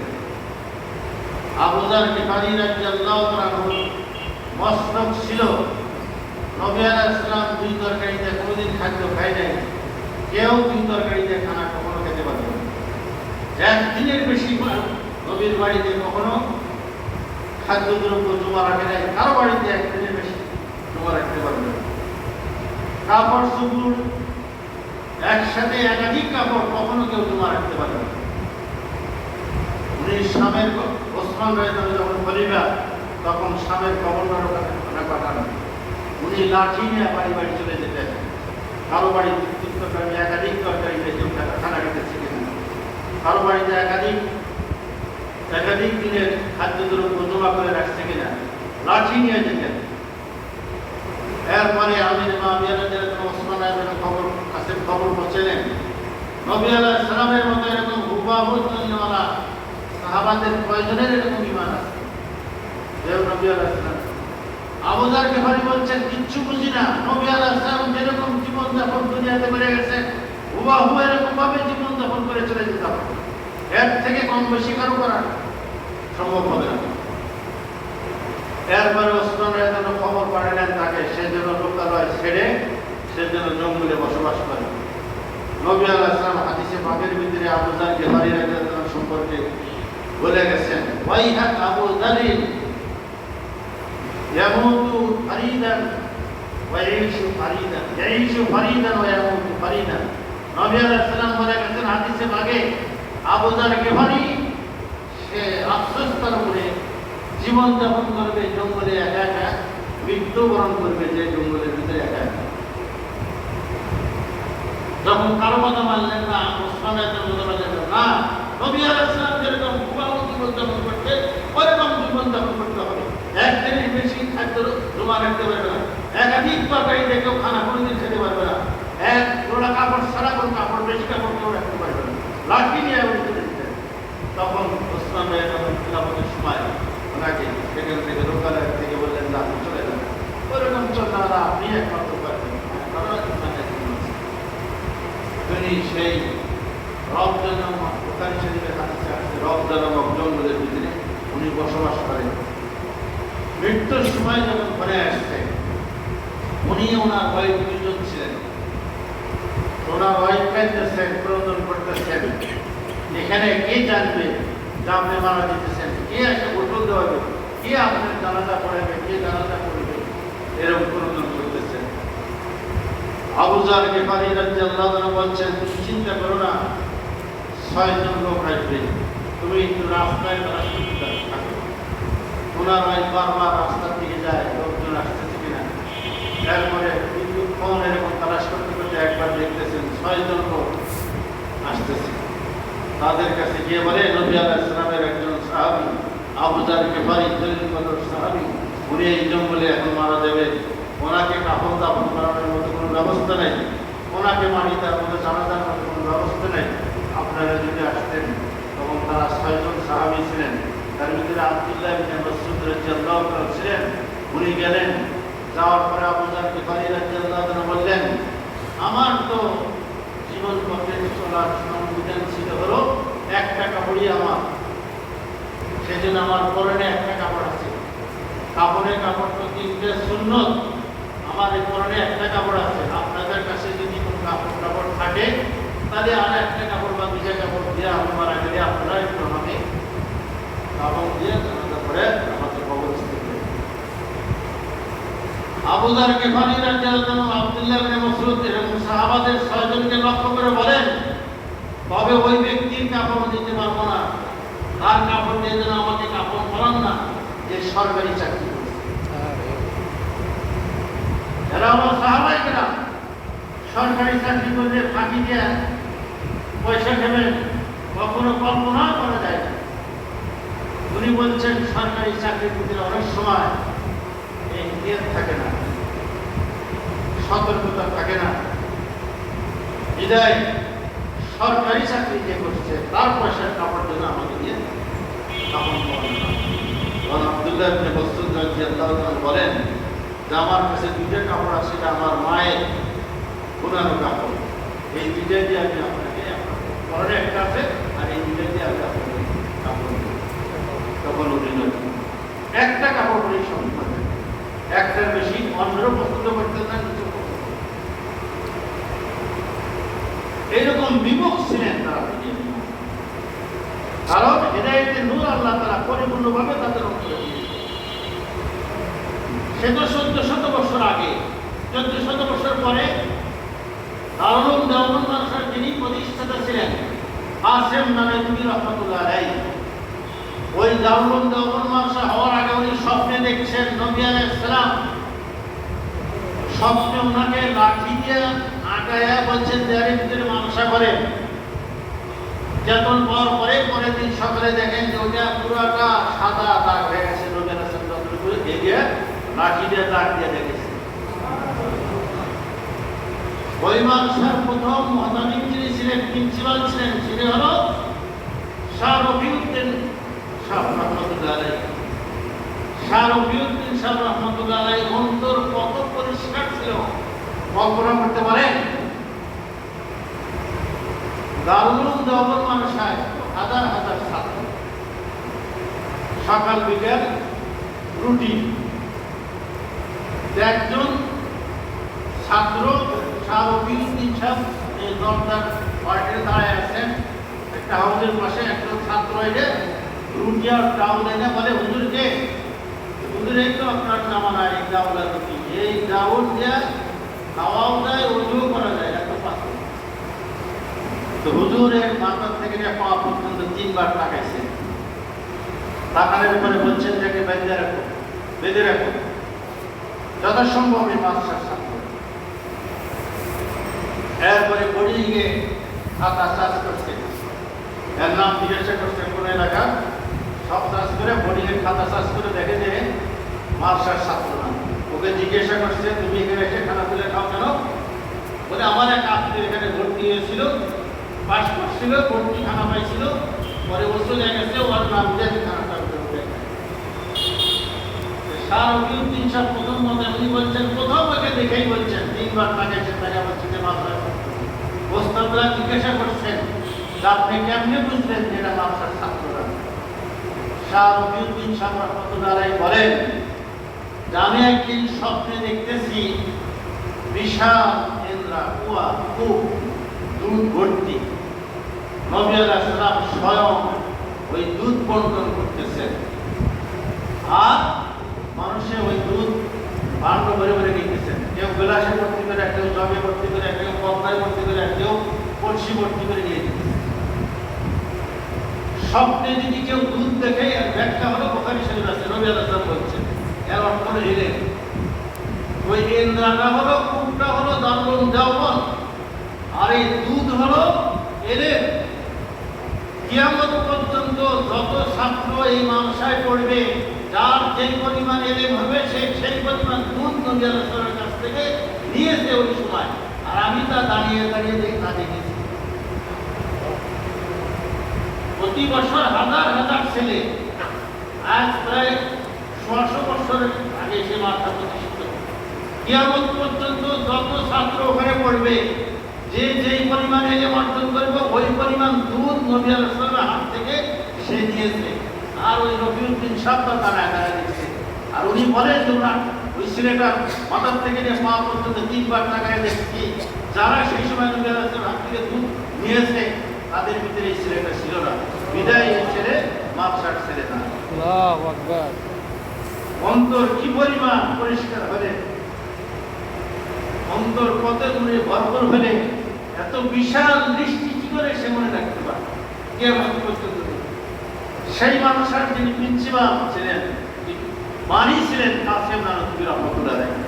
আবু যার গিফারী রাদিয়াল্লাহু আনহু মস্তক ছিল। নবী আলাইহিস সালাম 2 তরকারিতে কোনোদিন খাদ্য খায় নাই। কেউ 2 তরকারিতে খানা কখনো খেতে পারবে না। একদিনের বেশি নবী নবীর বাড়িতে কখনো খাদ্যদ্রব্য জমা রাখে নাই, কারো বাড়িতে একদিনের বেশি জমা রাখতে পারবে না। কাপড় চোপড় একসাথে একাধিক কাপড় কখনো কেউ জমা রাখতে পারবে না। উনি স্বামীর ওসমান রাদিয়াল্লাহু আনহু যখন খলিফা, তখন স্বামীর গভর্নর ওখানে পাঠান। উনি লাঠি নিয়ে বাড়ি বাড়ি চলে যেতেন, কারো বাড়িতে তৃপ্তকারী একাধিক তরকারি কেউ খানা খেতেছে কিনা, কারো বাড়িতে একাধিক দিনের খাদ্যদ্রব্য জমা করে রাখছে কিনা, লাঠি নিয়ে যেতেন। এরপরে আমির মুআবিয়া রাদিয়াল্লাহু আনহু ওসমান রাদিয়াল্লাহু আনহু কাছে খবর পৌঁছালেন, নবী আলাইহিস সালামের মতো এরকম হুবহু চলনেওয়ালা সাহাবাদের প্রয়োজনের এরকম ঈমান আছে। দেব নবী আলাইহিস সালাম আবু যার গিফারি বলছেন, কিচ্ছু বুঝি না, নবী আলাইহিস সালাম যেরকম জীবন যাপন দুনিয়াতে করে গেছেন হুবহু এরকম ভাবে জীবন যাপন করে চলে যেতে হবে, এর থেকে কম বেশি কারো করা সম্ভব হবে না। এরপরে ওসমান রাদিয়াল্লাহু আনহু খবর পাঠালেন তাকে, সে যেন লোকালয় ছেড়ে সে যেন জঙ্গলে বসবাস করে। নবী আলাইহিস সালাম হাদিসে পাকের ভিতরে আবু যার গিফারি রাদিয়াল্লাহু আনহু সম্পর্কে বলে গেছেন, ওয়াইহাক আবু যারিন ইয়ামুতু ফারিদান ওয়া ইয়াইশু ফারিদান, ইয়াইশু ফারিদান ওয়া ইয়ামুতু ফারিদান। নবী আলাইহিস সালাম বলে গেছেন হাদিসে পাকে, আবু যার গিফারি সে আফসোস করে জীবন যাপন করবে জঙ্গলে একা একা, মৃত্যুবরণ করবে যে জঙ্গলের ভিতরে একা একা। যখন কারো কথা মানলেন না, ওসমানের কথা মানলেন না, নবী আলাইহিস সালাম যেরকম হুবহু জীবন যাপন করতে ওরকম জীবন যাপন করতে হবে। একদিনের বেশি খাদ্য জমা রাখতে পারবে না, একাধিক তরকারি দিয়ে কেউ খানা কোনোদিন খেতে পারবে না, এক জোড়া কাপড় ছাড়া কোনো কাপড় বেশি কাপড় কেউ রাখতে পারবে না, লাঠি নিয়ে চলে যেতেন। তখন ওসমান রাদিয়াল্লাহু আনহু খিলাফতের সময় ওনাকে সেখান থেকে লোকালয় থেকে বললেন, না আপনি চলে যান, ওরকম চলতে না, আপনি একমাত্র পারবেন। তিনি সেই রওজা নামক বুখারী শরীফের হাদিসে আছে, রওজা নামক জঙ্গলের ভিতরে উনি বসবাস করেন। মৃত্যুর সময় যখন ঘরে আসছে, উনি ওনার ওয়াইফ দুজন ছিলেন, ওনার ওয়াইফ খাইতেছেন, প্রয়োজন করতেছেন, এখানে কে জানবে যে আপনি মারা যেতেছেন, কে এসে গোসল দেওয়াবে, কে আপনার জানাজা পড়াবে, কে জানাজা করবে, এরকম প্রয়োজন করতেছেন। আবু যার গিফারি রাদিয়াল্লাহু আনহু বলছেন, তুমি চিন্তা করো না, 6 জন লোক আসবে, তুমি একটু রাস্তায় থাকো। ওনার ওয়াইফ বারবার রাস্তার দিকে যায়, লোকজন আসতেছে কিনা। এরপরে কিছুক্ষণ এরকম তালাশ করতে করতে একবার দেখতেছেন 6 জন লোক আসতেছে। তাদের কাছে গিয়ে বলে, নবী আলাইহিস সালামের একজন সাহাবী আবু যার গিফারি জলিল কদর সাহাবী, উনি এই জঙ্গলে এখন মারা যাবে, ওনাকে কাফন দাফন করানোর মতো কোনো ব্যবস্থা নেই, ওনাকে মাটি তার মতো জানাজার মতো কোনো ব্যবস্থা নেই, আপনারা যদি আসতেন। তখন তারা 6 জন সাহাবী ছিলেন, তার ভিতরে আব্দুল্লাহ ইবনে মাসউদ রাদিয়াল্লাহু আনহু ছিলেন। উনি গেলেন, যাওয়ার পরে আবু যার গিফারি রাদিয়াল্লাহু আনহু বললেন, আমার তো জীবন পথে চলার সংবিধান ছিল হলো একটা কাপড়ই আমার, সেজন্য আমার পরনে একটা কাপড় আছে, কাপড়ের কাপড় তো 3টে সুন্নত, আমার এই পরনে একটা কাপড় আছে, আপনাদের কাছে যদি কোনো কাপড় থাকে তাহলে আর একটা কাপড় বা 2টা কাপড় দিয়ে আমি মারা গেলে আপনারা একটু আমাকে কাপড় দিয়ে জানাজা করে আমাকে কবরস্থ করে। আবু যার গিফারি রাদিয়াল্লাহু আনহু আব্দুল্লাহ ইবনে মাসউদ এবং সাহাবাদের 6 জনকে লক্ষ্য করে বলেন, তবে ওই ব্যক্তির কাপড় দিতে পারবো না, তার কাপড় দিয়ে যেন আমাকে কাপড় পরান না, যে সরকারি চাকরি করছে। এরা হলো সাহাবায়ে কেরাম, সরকারি চাকরি করলে ফাঁকি দিয়ে পয়সা নেবেন কখনো কল্পনা করা যায় না। উনি বলছেন সরকারি চাকরির ভিতরে অনেক সময় এই নিয়ত থাকে না, সতর্কতা থাকে না, বিদায় সরকারি চাকরি যে করছে তার পয়সার কাপড় জন্য আমাকে দিয়ে কাপড় পরানো না। আব্দুল্লাহ ইবনে মাসউদ রাদিয়াল্লাহু আনহু বলেন যে আমার কাছে 2টা কাপড় আছে, সেটা আমার মায়ের পুরানো কাপড়, এই 2টা দিয়ে আমি আপনাকে পরে একটা আছে, আর এই 2টা দিয়ে আমি আপনাকে কাপড় দেব। তখন উনি একটা কাপড় পরেই সঙ্গে পাবেন, একটার বেশি অন্যরও পছন্দ করতেন না, কিছু এইরকম বিমুখ ছিলেন তারা। কারণ হেদায়েতের নূর আল্লাহ তাআলা পরিপূর্ণভাবে তাদের অন্তরে দিয়েছেন। সে তো 1400 বছর আগে, 1400 বছর পরে দারুল দেওবন্দ মাদ্রাসার যিনি প্রতিষ্ঠাতা ছিলেন কাসেম নানভী রহমাতুল্লাহ আলাইহি, ওই দারুল দেওবন্দ মাদ্রাসা হওয়ার আগে উনি স্বপ্নে দেখছেন নবী আলাইহিস সালাম স্বপ্নে ওনাকে লাঠি দিয়ে আগায়া বলছেন দেয়ালের ভিতরে মাদ্রাসা করেন। যেমন পরের দিন সকালে দেখেন যে ওটা পুরোটা সাদা দাগ হয়ে গেছে, নবী আলাইহিস সালাম করে দিয়ে লাঠি দিয়ে দাগ দিয়ে দেখেছে। ওই মাদ্রাসার প্রথম মুহতামিম যিনি ছিলেন, প্রিন্সিপাল ছিলেন, তিনি হলো শাহ রফিউদ্দিন শাহ রহমাতুল্লাহ আলাইহি। শাহ রফিউদ্দিন শাহ রহমাতুল্লাহ আলাইহি অন্তর কত পরিষ্কার ছিল কল্পনা করতে পারেন? দারুল দেওবন্দ মাদ্রাসায় হাজার হাজার ছাত্র, সকাল বিকেল রুটিন। একজন ছাত্র শাহ রফিউদ্দিন সাহেব এই দরজার পার্টিতে দাঁড়ায় আছেন, একটা হাউসের পাশে একজন ছাত্র এসে রুটি আর ডাউল এনে বলে হুজুরকে, হুজুর এই তো আপনার জামানায় এই ডাউল আর রুটি, এই ডাউল দিয়ে খাওয়াও যায়, ওইও করা যায়, এত পাথর। তো হুজুরের মাথার থেকে পাওয়া পর্যন্ত 3 বার তাকাইছে। তাকানোর পরে বলছেন যে বেঁধে রাখো যথাসম্ভব এই মাদ্রাসার ছাত্র। এরপরে বোর্ডিংয়ে খাতা চার্জ করছে, এর নাম জিজ্ঞাসা করছে কোন এলাকা, সব চার্জ করে বোর্ডিংয়ের খাতা চার্জ করে দেখে যে মাদ্রাসার ছাত্র না। ওকে জিজ্ঞাসা করছে তুমি এখানে এসে খানা তুলে খাও কেন? বলে আমার এক আত্মীয় এখানে ভর্তি হয়েছিল, পাস করছিল, ভর্তি খানা পাইছিল, পরে বছর দেখা গেছে ওর নাম দিয়ে খানাটা উঠে। শাহ রফিউদ্দিন সাহেব প্রথম মতে উনি বলছেন, প্রথম ওকে দেখেই বলছেন, 3 বার তাকাইছেন, তাকে বলছেন যে মাদ্রাসা। ওস্তাদরা জিজ্ঞাসা করছেন আপনি কেমনে বুঝলেন যে এটা মাদ্রাসার ছাত্ররা? শাহ রফিউদ্দিন সাহেব রহমাতুল্লাহ আলাইহি বলেন যে আমি একদিন স্বপ্নে দেখতেছি বিশাল ইন্দ্রা কুয়া কূপ দুধ ভর্তি, নবী আলাইহিস সালাম স্বয়ং ওই দুধ বন্টন করতেছেন, আর মানুষে ওই দুধ ভাণ্ড ভরে ভরে নিতেছেন। কেউ গ্লাসে ভর্তি করে, কেউ জগে ভর্তি করে, কেউ পদ্মায় ভর্তি করে, কেউ কলসি ভর্তি করে নিয়ে দিতেছে। স্বপ্নে যদি কেউ দুধ দেখে, আর ব্যাখ্যা হলো বুখারী শরীফ আছে, নবী আলাইহিস সালাম বলছেন, এর অর্থ হলো এলেন। ওই ইন্দ্রাটা হলো, কূপটা হলো দারুল দেওবন্দ, আর এই দুধ হলো এলেন। কিয়ামত পর্যন্ত যত ছাত্র এই মাদ্রাসায় পড়বে, যার যে পরিমাণ এলেম হবে সেই পরিমাণ দুধ নবী আলাইহিস সালামের কাছ থেকে নিয়েছে ওই সময়, আর আমি তা দাঁড়িয়ে দাঁড়িয়ে দেখেছি। প্রতি বছর হাজার হাজার ছেলে, আজ প্রায় 600 বছরের আগে সে মাদ্রাসা প্রতিষ্ঠিত। কিয়ামত পর্যন্ত যত ছাত্র ওখানে পড়বে, যে যেই পরিমাণ এলেম অর্জন করবে, ওই পরিমাণ দুধ নবী আলাইহিস সালামের হাত থেকে সে নিয়েছে। আর ওই রফিউদ্দিন সাহেব তারা একারা দিচ্ছে, আর উনি বলেন যে ওনার ওই ছেলেটার মাথার থেকে নিয়ে পা পর্যন্ত 3 বার তাকায় দেখছি, যারা সেই সময় নবী আলাইহিস সালামের হাত থেকে দুধ নিয়েছে তাদের ভিতরে এই ছেলেটা ছিল না, বিদায় এই ছেলে মাদ্রাসার ছেলে না। আল্লাহু আকবার। অন্তর কি পরিমাণ পরিষ্কার হলে, অন্তর কত গুণে ভরপুর হলে এত বিশাল দৃষ্টি কি করে সে মনে রাখতে পারে? কিয়ামত পর্যন্ত সেই মাদ্রাসার যিনি প্রিন্সিপাল ছিলেন, মানি ছিলেন কাসেম নানভী রহমাতুল্লাহ আলাইহি,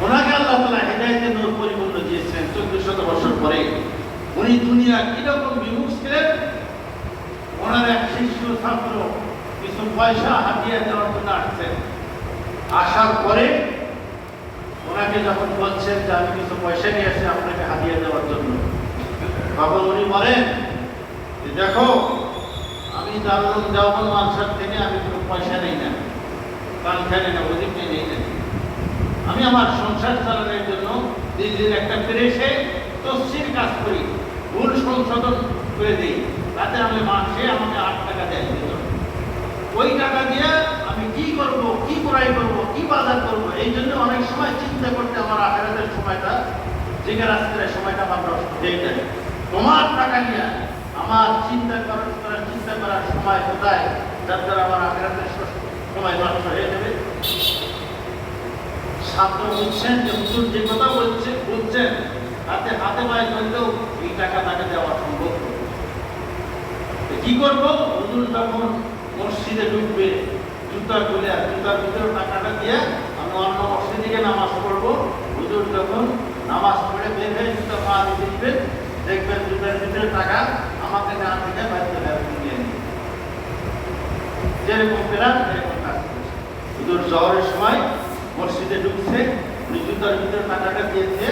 ওনাকে আল্লাহ তাআলা হেদায়েতের নূর পরিপূর্ণ দিয়েছিলেন 1400 বছর পরে। উনি দুনিয়া কিরকম বিমুখ ছিলেন, ওনার এক শিষ্য ছাত্র কিছু পয়সা হাতিয়ে দেওয়ার জন্য আসছেন, আসার পরে ওনাকে যখন বলছেন যে আমি কিছু পয়সা নিয়ে আসছি আপনাকে হাতিয়ে দেওয়ার জন্য, তখন উনি বলেন যে দেখো আমি দারুল দেওবন্দ মাদ্রাসা থেকে আমি কোনো পয়সা নেই না, কান ফেলে না, ওদিক নেই না, আমি আমার সংসার চালানোর জন্য দিল্লির একটা প্রেসে তফসির কাজ করি, ভুল সংশোধন করে দিই, তাতে আমি মাসে আমাকে 8 টাকা দেয়। ওই টাকা দিয়ে আমি কি করব, কি ক্রয় করব, কি বাজার করব, এই জন্য অনেক সময় চিন্তা করতে আমার আখেরাতের সময়টা, জিজ্ঞাসার সময়টা আমার নষ্ট হয়ে যায়। তোমার টাকা নিয়ে আমার চিন্তা করার সময় কোথায়, যার দ্বারা আমার আখিরাতের সময় নষ্ট হয়ে যাবে। ছাত্র বুঝছেন যে হুজুর যে কথা বুঝছেন তাতে হাতে পায়ে ধরলেও এই টাকা তাকে দেওয়া সম্ভব নয়। কি করবো? হুজুর যখন মসজিদে ঢুকবে, জুতা খুলে জুতার ভিতরে টাকাটা দিয়ে আমি অন্য মসজিদে গিয়ে নামাজ পড়বো। হুজুর যখন নামাজ পড়ে বের হয়ে জুতা পা দিতে দিবেন, দেখবেন জুতার ভিতরে টাকা আমাকে না থেকে বাড়িতে নিয়ে নিন। যেরকম পেলাম সেরকম কাজ করছে। হুজুর জহরের সময় মসজিদে ঢুকছে, জুতার ভিতরে টাকাটা দিয়েছে,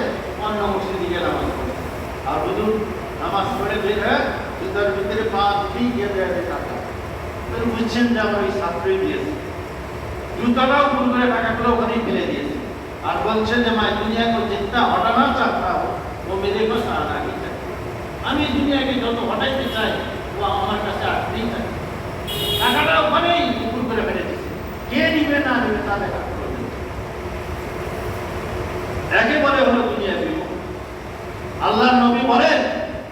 অন্য মসজিদে গিয়ে নামাজ পড়ে। আর হুজুর নামাজ পড়ে বের হয়ে জুতার ভিতরে পা দিতেই গিয়ে দেয় টাকা। বুঝছেন যে আমার এই ছাত্রই দিয়েছে, জুতাটাও ভুল করে টাকাগুলো ওখানেই ফেলে দিয়েছে। আর বলছেন যে মাই দুনিয়া को जितना हटाना चाहता हो वो मेरे पास आना ही चाहिए। আমি দুনিয়াকে যত হটাইতে চাই ও আমার কাছে আসতেই চাই। টাকাটা ওখানেই ভুল করে ফেলে দিয়েছে। কে নিবে না নিবে তা দেখা করবে, একেবারে হলো দুনিয়া বিমুখ। আল্লাহর নবী বলেন,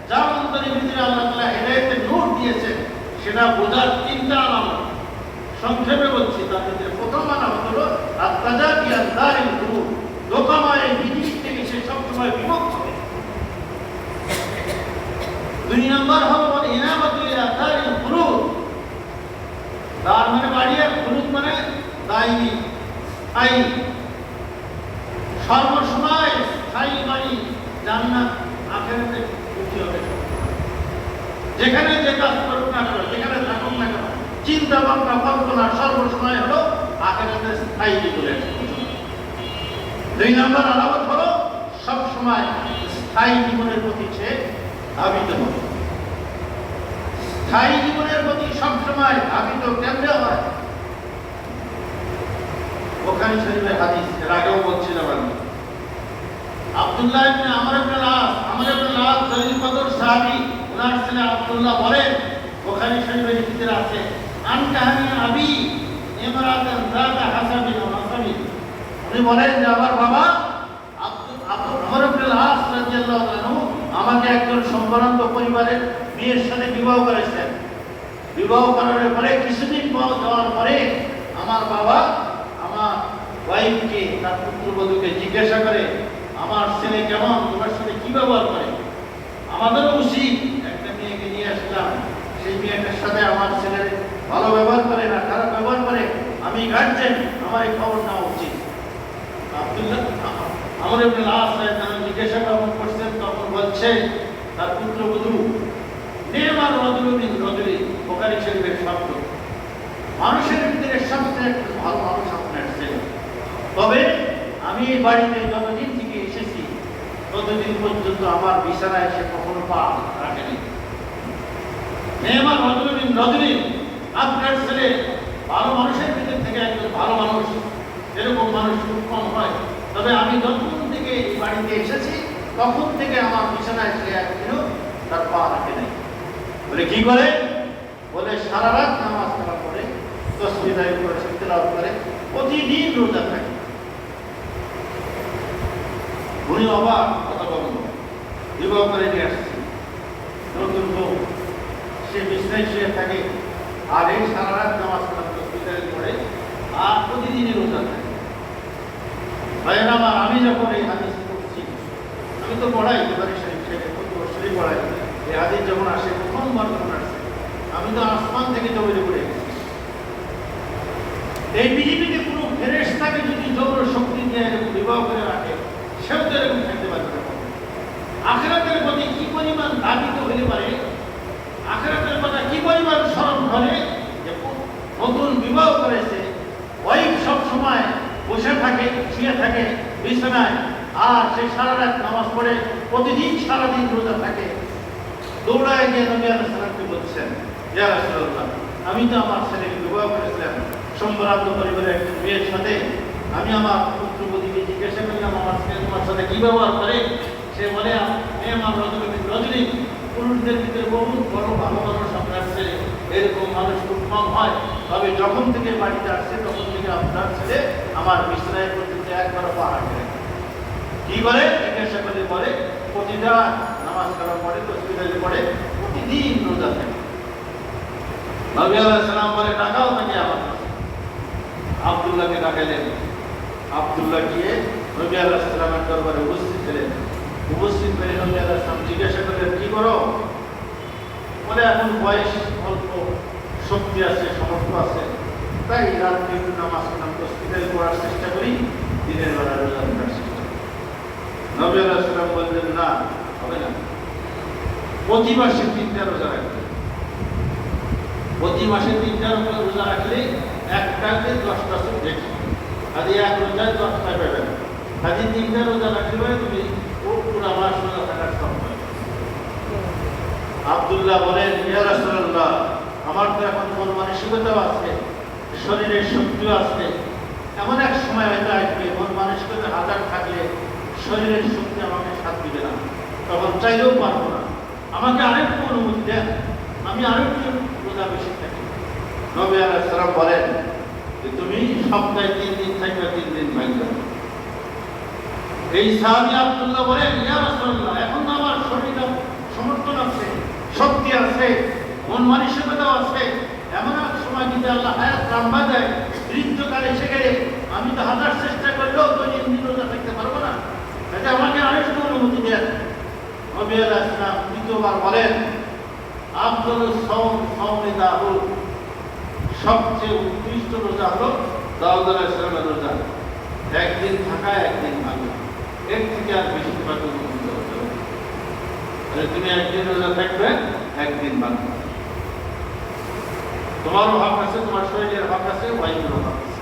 যার অন্তরের ভিতরে আল্লাহ তাআলা হেদায়েতের নূর দিয়েছেন সেটা বোঝার তিনটা আলামত। সংক্ষেপে বলছি, তার ভিতরে প্রথম আলামত হলো আত-তাজাকি আন-নারিল কুরুব, লোকাময় বিজিত থেকে সে সবসময় বিমুখ হবে। দুই নম্বর হলো ইনামাতু ইলা দারিল কুরুব, দার মানে বাড়ি, আর কুরুব মানে দায়ী স্থায়ী, সর্বসময় স্থায়ী বাড়ি, জান্নাত আখিরাতে খুশি হবে। যেখানে যে কাজ করুক না কেন, যেখানে থাকুক না কেন, চিন্তা ভাবনা কল্পনা সর্বসময় হলো আখিরাতে স্থায়ী জীবনে। দুই নম্বর আলামত হলো সবসময় স্থায়ী জীবনের প্রতি সে ধাবিত হবে। স্থায়ী জীবনের প্রতি সবসময় ধাবিত কেমনে হয়? বুখারী শরীফের হাদিস, এর আগেও বলছিলাম আমি। আব্দুল্লাহ ইবনে আমর ইবনে আল-আস জলিল কদর সাহাবী, ওনার ছেলে আব্দুল্লাহ বলেন, বুখারী শরীফের ভিতরে আছে, আন কাহানি আবি ইমরাতান যাতা হাসাবিন ওয়া নাসাবিন। উনি বলেন যে আমার বাবা আমর ইবনে আল-আস রাদিয়াল্লাহু আনহু আমাকে একজন সম্ভ্রান্ত পরিবারের মেয়ের সাথে বিবাহ করেছেন। বিবাহ করার পরে কিছুদিন যাওয়ার পরে আমার বাবা আমার ওয়াইফকে, তার পুত্রবধূকে জিজ্ঞাসা করে, আমার ছেলে কেমন, তোমার সাথে কি ব্যবহার করে? আমাদেরও উচিত একটা মেয়েকে নিয়ে আসলাম, সেই মেয়েটার সাথে আমার ছেলের ভালো ব্যবহার করে না খারাপ ব্যবহার করে, আমি গার্জেন, আমার এই খবর নেওয়া উচিত। আব্দুল্লাহ আমর ইবনে আল-আস জিজ্ঞাসা করছেন, তখন বলছে তার পুত্রবধূ, নেমার রাজুলুন মিন রাজুলিন, বুখারী শরীফের শব্দ, মানুষের ভিতরে সবচেয়ে ভালো মানুষ আপনার ছেলে। তবে আমি এই বাড়িতে যতদিন থেকে এসেছি ততদিন পর্যন্ত আমার বিছানায় সে কখনো পা রাখেনি। নেমার রাজুলুন মিন রাজুলিন, আপনার ছেলে ভালো মানুষের ভিতর থেকে একজন ভালো মানুষ, এরকম মানুষ খুব কম হয়। তবে আমি যখন থেকে এই বাড়িতে এসেছি তখন থেকে আমার বিছানায় সে একদিনও তার পা রাখে নাই। বলে কি করে? বলে সারা রাত নামাজ পড়া করে, তাসবিহ দাঁড়িয়ে করে, তেলাওয়াত করে, প্রতিদিন রোজা থাকে। উনি অবাক, কথা বলল, বিবাহ করে নিয়ে আসছে নতুন বউ, সে বিছানায় শুয়ে থাকে, আর এই সারা রাত নামাজ পড়া, তাসবিহ দাঁড়িয়ে করে, আর প্রতিদিনই রোজা থাকে। ভাইয়েরা আমার, আমি যখন এই হাদিস পড়ছি, আমি তো পড়াই বুখারী শরীফ থেকে, প্রতি বছরই পড়াই। এই হাদিস যখন আসে, প্রথমবার যখন আসছে, আমি তো আসমান থেকে জমিনে পড়ে গেছি। এই পৃথিবীতে কোনো ফেরেশতাকে যদি জবর শক্তি দিয়ে এরকম বিবাহ করে রাখে, সেও তো এরকম থাকতে পারবে না। আখিরাতের প্রতি কি পরিমাণ ধাবিত হতে পারে, আখিরাতের কথা কি পরিমাণ স্মরণ করে, যে নতুন বিবাহ করেছে, ওয়াইফ সব সময় বসে থাকে, শুয়ে থাকে বিছানায়, আর সে সারা রাত নামাজ পড়ে, প্রতিদিন সারাদিন রোজা থাকে। দৌড়ায় গিয়ে নবী আলাইহিস সালামকে বলছেন, ইয়া রাসূলুল্লাহ, আমি তো আমার ছেলেকে বিবাহ করেছিলাম সম্ভ্রান্ত পরিবারের একজন মেয়ের সাথে। আমি আমার পুত্রবধূকে জিজ্ঞাসা করলাম, আমার ছেলে তোমার সাথে কি ব্যবহার করে? সে বলে, আমার রজনী, পুরুষদের ভিতরে বহু বড় ভালো মানুষ আপনার ছেলে, এরকম মানুষ খুব কম হয়। তবে যখন থেকে বাড়িতে আসছে তখন থেকে আপনার ছেলে আমার বিছানায় পর্যন্ত একবারও পা রাখে না। কি করে? জিজ্ঞাসা করে বলে, প্রতিটা নামাজ করার পরে, তাসবিহ পড়ে, প্রতিদিন রোজা নবী আলাইহিস সালাম বলে ডাকাও তাকে আমার কাছে। আব্দুল্লাহকে ডাকাইলেন। আব্দুল্লাহ গিয়ে নবী আলাইহিস সালামের দরবারে উপস্থিত হলেন। উপস্থিত হয়ে নবী আলাইহিস সালাম জিজ্ঞাসা করলেন, কি করো? বলে এখন বয়স অল্প, শক্তি আছে, সামর্থ্য আছে, তাই রাত্রে একটু নামাজ কালাম তসবিহ পড়ার চেষ্টা করি, দিনের বেলা রোজা রাখার চেষ্টা করি। নবী আলাইহিস সালাম বললেন, না হবে না, প্রতি মাসে 3টা রোজা রাখবে। প্রতি মাসে 3টা রোজা রাখলে একটাতে 10টা সুদ দেখি, কাজে এক রোজায় 10টা পাবে না। কাজে 3টা রোজা রাখলে তুমি পুরো মাস রোজা থাকার সম্ভব। আব্দুল্লাহ বলেন, ইয়া রাসূলুল্লাহ, আমার তো এখন মন মানসিকতাও আছে, শরীরের শক্তিও আছে, এমন এক সময় হয়তো আসবে মন মানসিকতা হাজার থাকলে শরীরের শক্তি আমাকে সাথ দিবে না, তখন চাইলেও পারবো না, আমাকে আরেকটু অনুমতি দেন, আমি আরেকটু রোজা বেশি থাকি। নবী আলাইহিস সালাম বলেন যে তুমি সপ্তাহে 3 দিন থাকবে, 3 দিন ভাঙবে। এই সাহাবী আব্দুল্লাহ বলেন, ইয়া রাসূলুল্লাহ, এখন তো আমার শরীরে সমর্থন আছে, শক্তি আছে, মন মানসিকতাও আছে, এমন এক সময় যদি আল্লাহ হায়াত লম্বা দেয়, বৃদ্ধকালে এসে গেলে আমি তো হাজার চেষ্টা করলেও তো 3 দিন রোজা থাকতে পারবো না, তাতে আমাকে আরেকটু অনুমতি দেন। নবী আলাইহিস সালাম দ্বিতীয়বার বলেন, আফদালুস সাওম সাওমে দাউদ, সবচেয়ে উৎকৃষ্ট রোজা হলো দাউদ আলাইহিস সালামের রোজা, একদিন থাকা একদিন ভাঙা, এর থেকে আর বেশি তোমাকে অনুমতি হতে হবে। তাহলে তুমি একদিন রোজা থাকবে, একদিন ভাঙবে। তোমারও হক আছে, তোমার শরীরের হক আছে, ওয়াইফেরও হক আছে।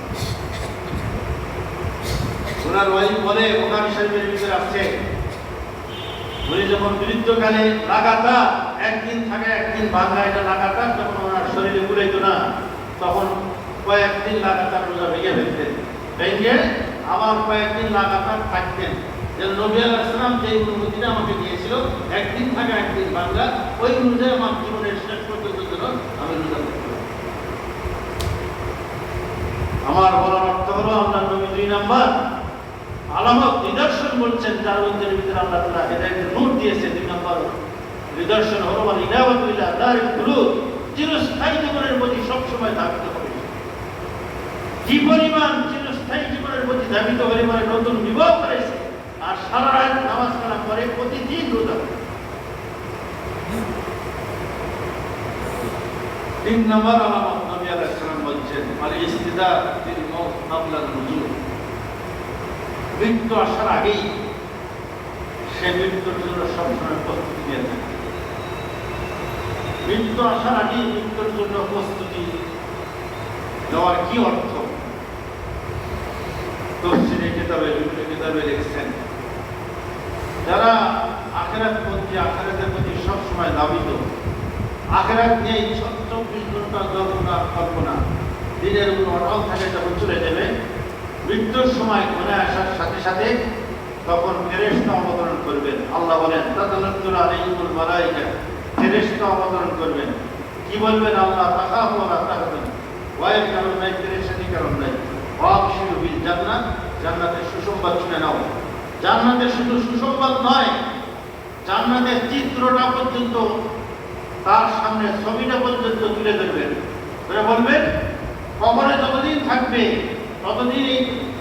ওনার ওয়াইফ বলে, বুখারী শরীফের ভিতরে আছে, উনি যখন বৃদ্ধকালে লাগাতার একদিন থাকে একদিন ভাঙা, এটা লাগাতার যখন ওনার শরীরে কুলাইতো না, তখন কয়েকদিন লাগাতার রোজা ভেঙে ফেলতেন, ভেঙে আবার কয়েকদিন লাগাতার থাকতেন। যে নবী আলাইহিস সালাম যে অনুমতিটা আমাকে দিয়েছিল, একদিন থাকা একদিন ভাঙা, ওই অনুযায়ী আমার জীবনের শেষ পর্যন্ত ছিল আমি রোজা করতে। আমার বলার অর্থ হলো, আমরা নবী 2 নাম্বার আলামত নিদর্শন বলছেন, যার মধ্যে ভিতরে আল্লাহ তাআলা হেদায়েতের নূর দিয়েছে। 2 নাম্বার নিদর্শন হলো ওয়াল ইনাবাতু ইলা দারিল খুলুদ, চিরস্থায়ী জীবনের প্রতি সবসময় ধাবিত হবে। কি পরিমাণ চিরস্থায়ী জীবনের প্রতি ধাবিত হলে মানে নতুন বিবাহ করেছে আর সারা রাত নামাজ কালাম করে, প্রতিদিন রোজা করে। 3 নম্বর আলামত নবী আলাইহিস সালাম বলছেন, আল ইস্তিদাদ ফিল মাউত ক্বাবলা নুজুল, মৃত্যু আসার আগেই সে মৃত্যুর জন্য সবসময় প্রস্তুতি নিয়ে থাকে। মৃত্যু আসার আগেই মৃত্যুর জন্য প্রস্তুতি নেওয়ার কি অর্থ? তফসিরে কিতাবে, বিভিন্ন কিতাবে লিখছেন, যারা আখিরাতপন্থী, আখিরাতের প্রতি সবসময় দাবিত, আখিরাত নিয়ে 24 ঘন্টা কল্পনা, দিনের উপর অটল থাকে, যখন চলে যাবে, মৃত্যুর সময় ঘনে আসার সাথে সাথে তখন ফেরেশতা অবতরণ করবেন। আল্লাহ বলেন, তাতানাজ্জালু আলাইহিমুল মালায়েকা, ফেরেশতা অবতরণ করবেন। কি বলবেন? আল্লাহ তাখাফু ওয়া লা তাহজানু, ভয়ের কারণ নাই, পেরেশানির কারণ নাই, ওয়াবশিরু বিল জান্নাহ, জান্নাতের সুসংবাদ শুনে নাও। জান্নাতের শুধু সুসংবাদ নয়, জান্নাতের চিত্রটা পর্যন্ত, তার সামনে ছবিটা পর্যন্ত তুলে ধরবেন। তারা বলবেন, কবরে যতদিন থাকবে ততদিন এই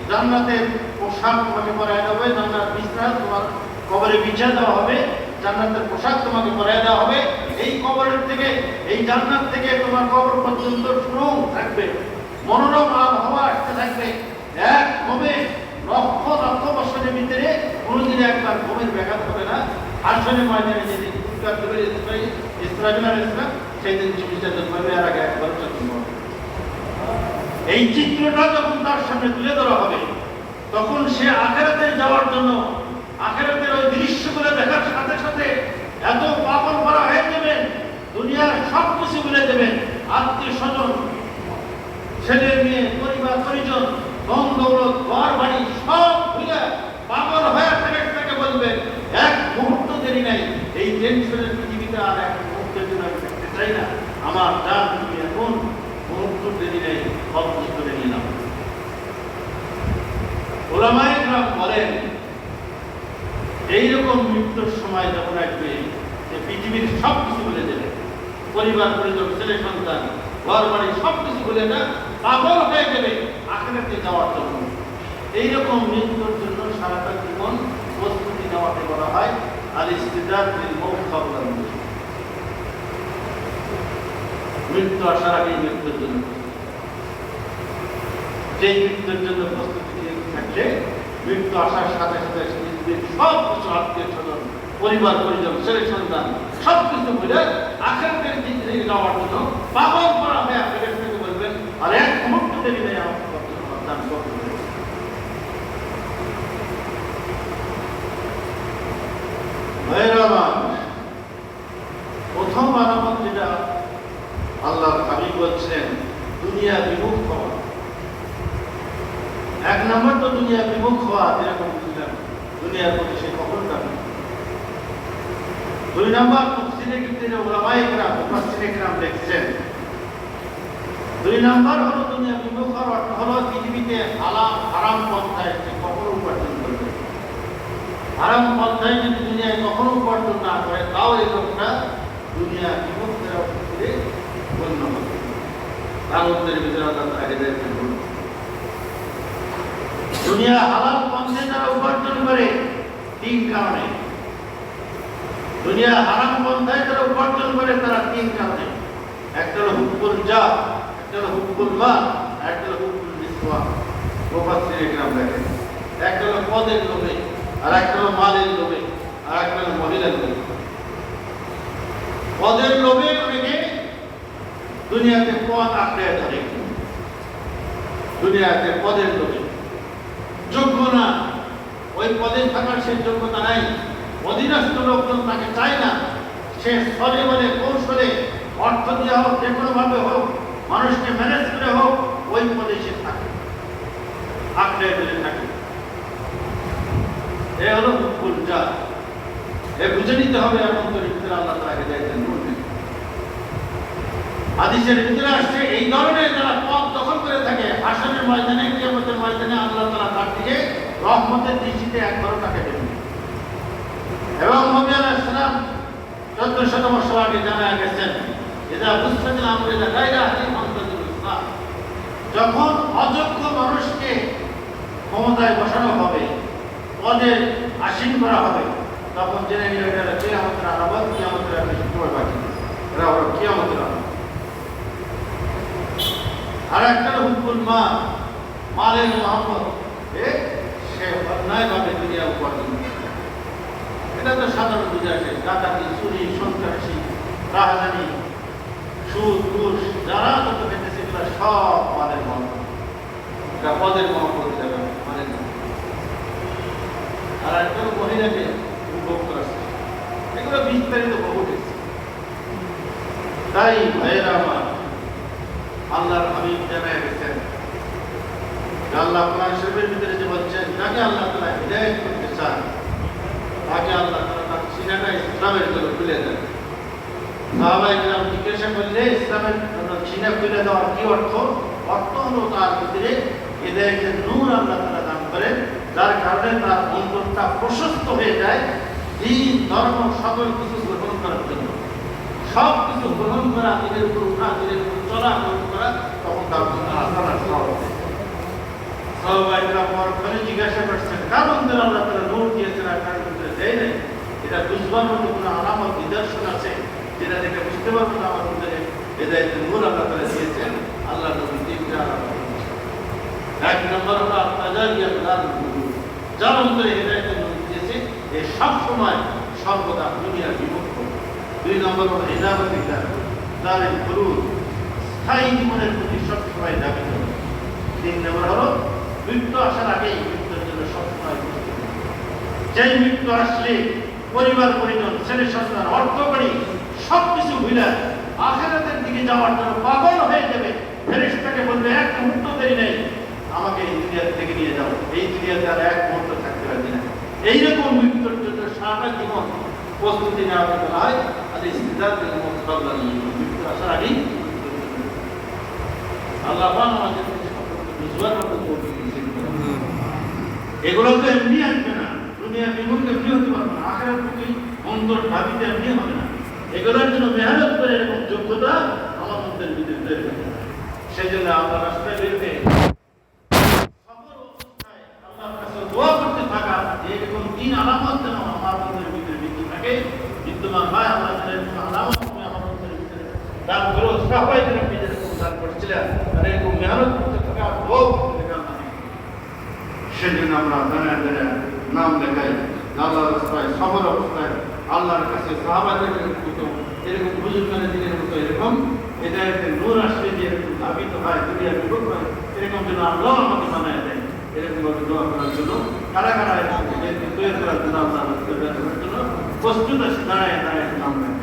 জান্নাতের পোশাক তোমাকে পরায় দেওয়া হবে, জান্নাত বিছানা তোমার কবরে বিছিয়ে দেওয়া হবে, জান্নাতের পোশাক তোমাকে পরায় দেওয়া হবে। এই কবরের থেকে, এই জান্নাত থেকে তোমার কবর পর্যন্ত সুরং থাকবে, মনোরম আবহাওয়া আসতে থাকবে। এক ঘুমে লক্ষ লক্ষ বছরের ভিতরে কোনোদিন একবার ঘুমের ব্যাঘাত হবে না। আসলে ময়দানে যেদিন ইসরাফিল আলাইহিস সালাম সেই দিন চিকিৎসা করবে, আর আগে একবার চলবে। এই চিত্রটা যখন তার সামনে তুলে ধরা হবে, তখন সে আখিরাতে যাওয়ার জন্য, আখিরাতের ওই দৃশ্যগুলো দেখার সাথে সাথে এত পাগল করা হয়ে যাবেন, দুনিয়ার সব কিছু ভুলে দেবেন, আত্মীয় স্বজন, ছেলে মেয়ে, পরিবার পরিজন, ধন দৌলত, ঘর বাড়ি সব ভুলে পাগল হয়ে ফেরেশতাকে বলবেন, এক মুহূর্ত দেরি নাই, এই টেনশনের পৃথিবীতে আর এক মুহূর্তের জন্য আমি থাকতে চাই না, আমার জান তুমি এখন মুহূর্ত দেরি নেই, সব কিছু করে নিয়ে নাও। ওলামায়ে কেরাম বলেন, এইরকম মৃত্যুর সময় যখন আসবে, যে পৃথিবীর সব কিছু ভুলে যাবে, পরিবার পরিজন, ছেলে সন্তান, ঘর বাড়ি সব কিছু বলে না পাগল হয়ে যাবে আখিরাতে যাওয়ার জন্য। এইরকম মৃত্যুর জন্য সারাটা জীবন প্রস্তুতি নেওয়াকে বলা হয় আল ইস্তিদাদ লিল মউত ক্বাবলা আল মউত। মৃত্যু আসার আগে মৃত্যুর জন্য, যে মৃত্যুর জন্য প্রস্তুতি নিয়ে থাকলে মৃত্যু আসার সাথে সাথে সব কিছু আত্মীয় স্বজন পরিবার পরিজন ছেলে সন্তান সবকিছু বলে আখিরাতের দিক থেকে যাওয়ার জন্য পাগল করা হয়। আখিরাত থেকে বলবেন আর এক মুহূর্ত দেরি নেই আমাকে দান করতে। প্রথম আলামত যেটা আল্লাহ হাবিব বলছেন দুনিয়া বিমুখ হওয়া। এক নম্বর তো দুনিয়া বিমুখ হওয়া, যেরকম বুঝলাম দুনিয়ার প্রতি সে কখন যাবে। দুই নম্বর মুফসিরে উলামায়ে কেরাম মুফাসসিরে কেরাম দেখছেন, দুই নম্বর হলো দুনিয়া বিমুখ হওয়ার অর্থ হলো পৃথিবীতে হারাম পন্থায় সে কখনো উপার্জন করবে। হারাম পন্থায় যদি দুনিয়ায় কখনো উপার্জন না করে তাও এই লোকটা দুনিয়া বিমুখের অর্থে গণ্য হবে। তার উত্তরের ভিতরে আল্লাহ তাআলা দিয়েছেন দুনিয়া হালাল পন্থায় যারা উপার্জন করে তিন কারণে। দুনিয়া হারাম পন্থায় যারা উপার্জন করে তারা তিন কারণে। একটা হলো হুকুল জাহ, একটা হলো হুকুল মাল, একটা হলো হুকুল নিসওয়া। মুফাসসিরে কেরাম দেখেন একটা হলো পদের লোভে, আর একটা হলো মালের লোভে, আর একটা হলো মহিলার লোভে। পদের লোভে অনেকে দুনিয়াতে পদ আঁকড়ে ধরে, দুনিয়াতে পদের লোভে যোগ্য না, ওই পদে থাকার সে যোগ্যতা নাই, অধীনস্থ লোকজন তাকে চায় না, সে ছলে বলে কৌশলে অর্থ দিয়ে হোক যে কোনো ভাবে হোক মানুষকে ম্যানেজ করে হোক ওই পদে সে থাকে, আঁকড়ে ধরে থাকে। এ হলো হুকুল জাহ। এ বুঝে নিতে হবে এমন তরিকার আল্লাহ তাআলা হেদায়েতের নূর দেন। হাদিসের ভিতরে আসছে এই ধরনের যারা পদ দখল করে থাকে হাসরের ময়দানে কিয়ামতের ময়দানে আল্লাহ তাআলা তার দিকে রহমতের দৃষ্টিতে একবারও তাকে দেবেন। এবং নবী আলাইহিস সালাম 1400 বছর আগে জানা গেছেন ইদা বুসসাতিল আমরু ইলা গায়রি আহলি ফান্তাজিরুল ইসলাম, যখন অযোগ্য মানুষকে ক্ষমতায় বসানো হবে, পদে আসীন করা হবে, তখন জেনে নিয়ে এটা কিয়ামতের আলামত, কিয়ামতের আর বেশি সময় বাকি নেই, এটা হলো কিয়ামতের আলামত। আর একটা হুকুল মাল, মালের মোহাম্মদ, সে অন্যায়ভাবে দুনিয়া উপার্জন করে। এটা তো সাধারণ বুঝে আসে, ডাকাতি, চুরি, সন্ত্রাসী, রাহাজানি, সুদ, ঘুষ যারা যত পেতেছে এগুলো সব মালের মোহাম্মদ, এটা পদের মোহাম্মদ, এটা মালের মোহাম্মদ। আর একটা মহিলাকে উপভোগ করেছে, এগুলো বিস্তারিত বহু গেছে। তাই ভাইয়েরা আমার, আল্লাহর হাবিব জানায় গেছেন আল্লাহ কোরআন শরীফের ভিতরে যে বলছেন যাকে আল্লাহ তাআলা হিদায়াত করতে চান তাকে আল্লাহ তাআলা তার সিনাটা ইসলামের জন্য খুলে দেন। সাহাবায়ে কেরাম জিজ্ঞাসা করলে ইসলামের সিনা খুলে দেওয়ার কি অর্থ? অর্থ হলো তার ভিতরে হিদায়াতের নূর আল্লাহ তাআলা দান করেন, যার কারণে তার অন্তরটা প্রশস্ত হয়ে যায় দ্বীন ধর্ম সকল কিছু গ্রহণ করার জন্য। সব কিছু গ্রহণ করা, দিনের উপর উঠা, দিনের উপর চলা গ্রহণ করা, তখন তার জন্য আসার সহজ হবে। সাহাবায়ে কেরাম পরে জিজ্ঞাসা করছেন কার অন্তরে আল্লাহ তাআলা নূর দিয়েছেন আর কার অন্তরে দেয় নাই? এটা বুঝবার মতো কোনো আলামত নিদর্শন আছে যেটা দেখে বুঝতে পারবো না আমার অন্তরে হিদায়াতের নূর আল্লাহ তাআলা দিয়েছেন? আল্লাহ নবী তিনটা আলামত। এক নম্বর হলো আত-তাজারিয়াত লাল নূর, যার অন্তরে হিদায়াতের নূর দিয়েছে এ সব সময় সর্বদা দুনিয়া বিমুখ। দুই নম্বর হলো হিদায়াতুল্লাহ দারিল খুলুদ, স্থায়ী জীবনের প্রতি সবসময় দাবি করে। তিন নম্বর হলো মৃত্যু আসার আগেই মৃত্যুর জন্য সবসময় প্রস্তুত। যেই মৃত্যু আসলে পরিবার পরিজন ছেলে সন্তান অর্থ করি সবকিছু ভুলে আখিরাতের দিকে যাওয়ার জন্য পাগল হয়ে যাবে। ফেরেশতাকে বলবে এক মুহূর্ত দেরি নেই, আমাকে এই দুনিয়া থেকে নিয়ে যাও, এই দুনিয়াতে আর এক মুহূর্ত থাকতে পারবি না। এইরকম মৃত্যুর জন্য সারা জীবন প্রস্তুতি নেওয়াকে বলা হয় আর ইস্তিদাদ লিল মউত ক্বাবলা আল মউত। মৃত্যু আসার আগেই আল্লাহ আমাদের বুঝবার মতো তৌফিক দিয়েছেন। এগুলো তো এমনি আসবে না, দুনিয়া বিমুখ এমনি হতে পারবে না, আখিরাত প্রতি অন্তর ভাবিতে এমনি হবে না। এগুলোর জন্য মেহনত করে এরকম যোগ্যতা আমার মুহূর্তের ভিতরে তৈরি হয়ে যায়। সেই জন্য আমরা রাস্তায় বের হয়ে সফর অবস্থায় আল্লাহর কাছে দোয়া করতে থাকা যে এরকম 3 আলামত যেন আমার মনের ভিতরে বিদ্যমান হয়। আল্লাহ যেন এরকম আলামত তুমি আমার মনের ভিতরে দান করো। সাহাবায়ে কেরাম যেরকম দান করেছিলেন আর এরকম মেহনত করতে থাকা, দোয়া করতে থাকা। সেজন্য আমরা দাঁড়ায় দাঁড়ায় নাম দেখাই আল্লাহর রাস্তায় সফর অবস্থায় আল্লাহর কাছে সাহাবাদের মতো এরকম বুজুর্গের দিনের মতো এরকম হেদায়েতে নূর আসলে যে এরকম ধাবিত হয়, দুনিয়ার বিভক্ত হয়, এরকম যেন আল্লাহ আমাকে বানায় দেয়। এরকম ভাবে দোয়া করার জন্য কারা কারা এরকম তৈরি করার জন্য আল্লাহ রাস্তায় জন্য প্রস্তুত আছে, দাঁড়ায় দাঁড়ায় নাম দেয়।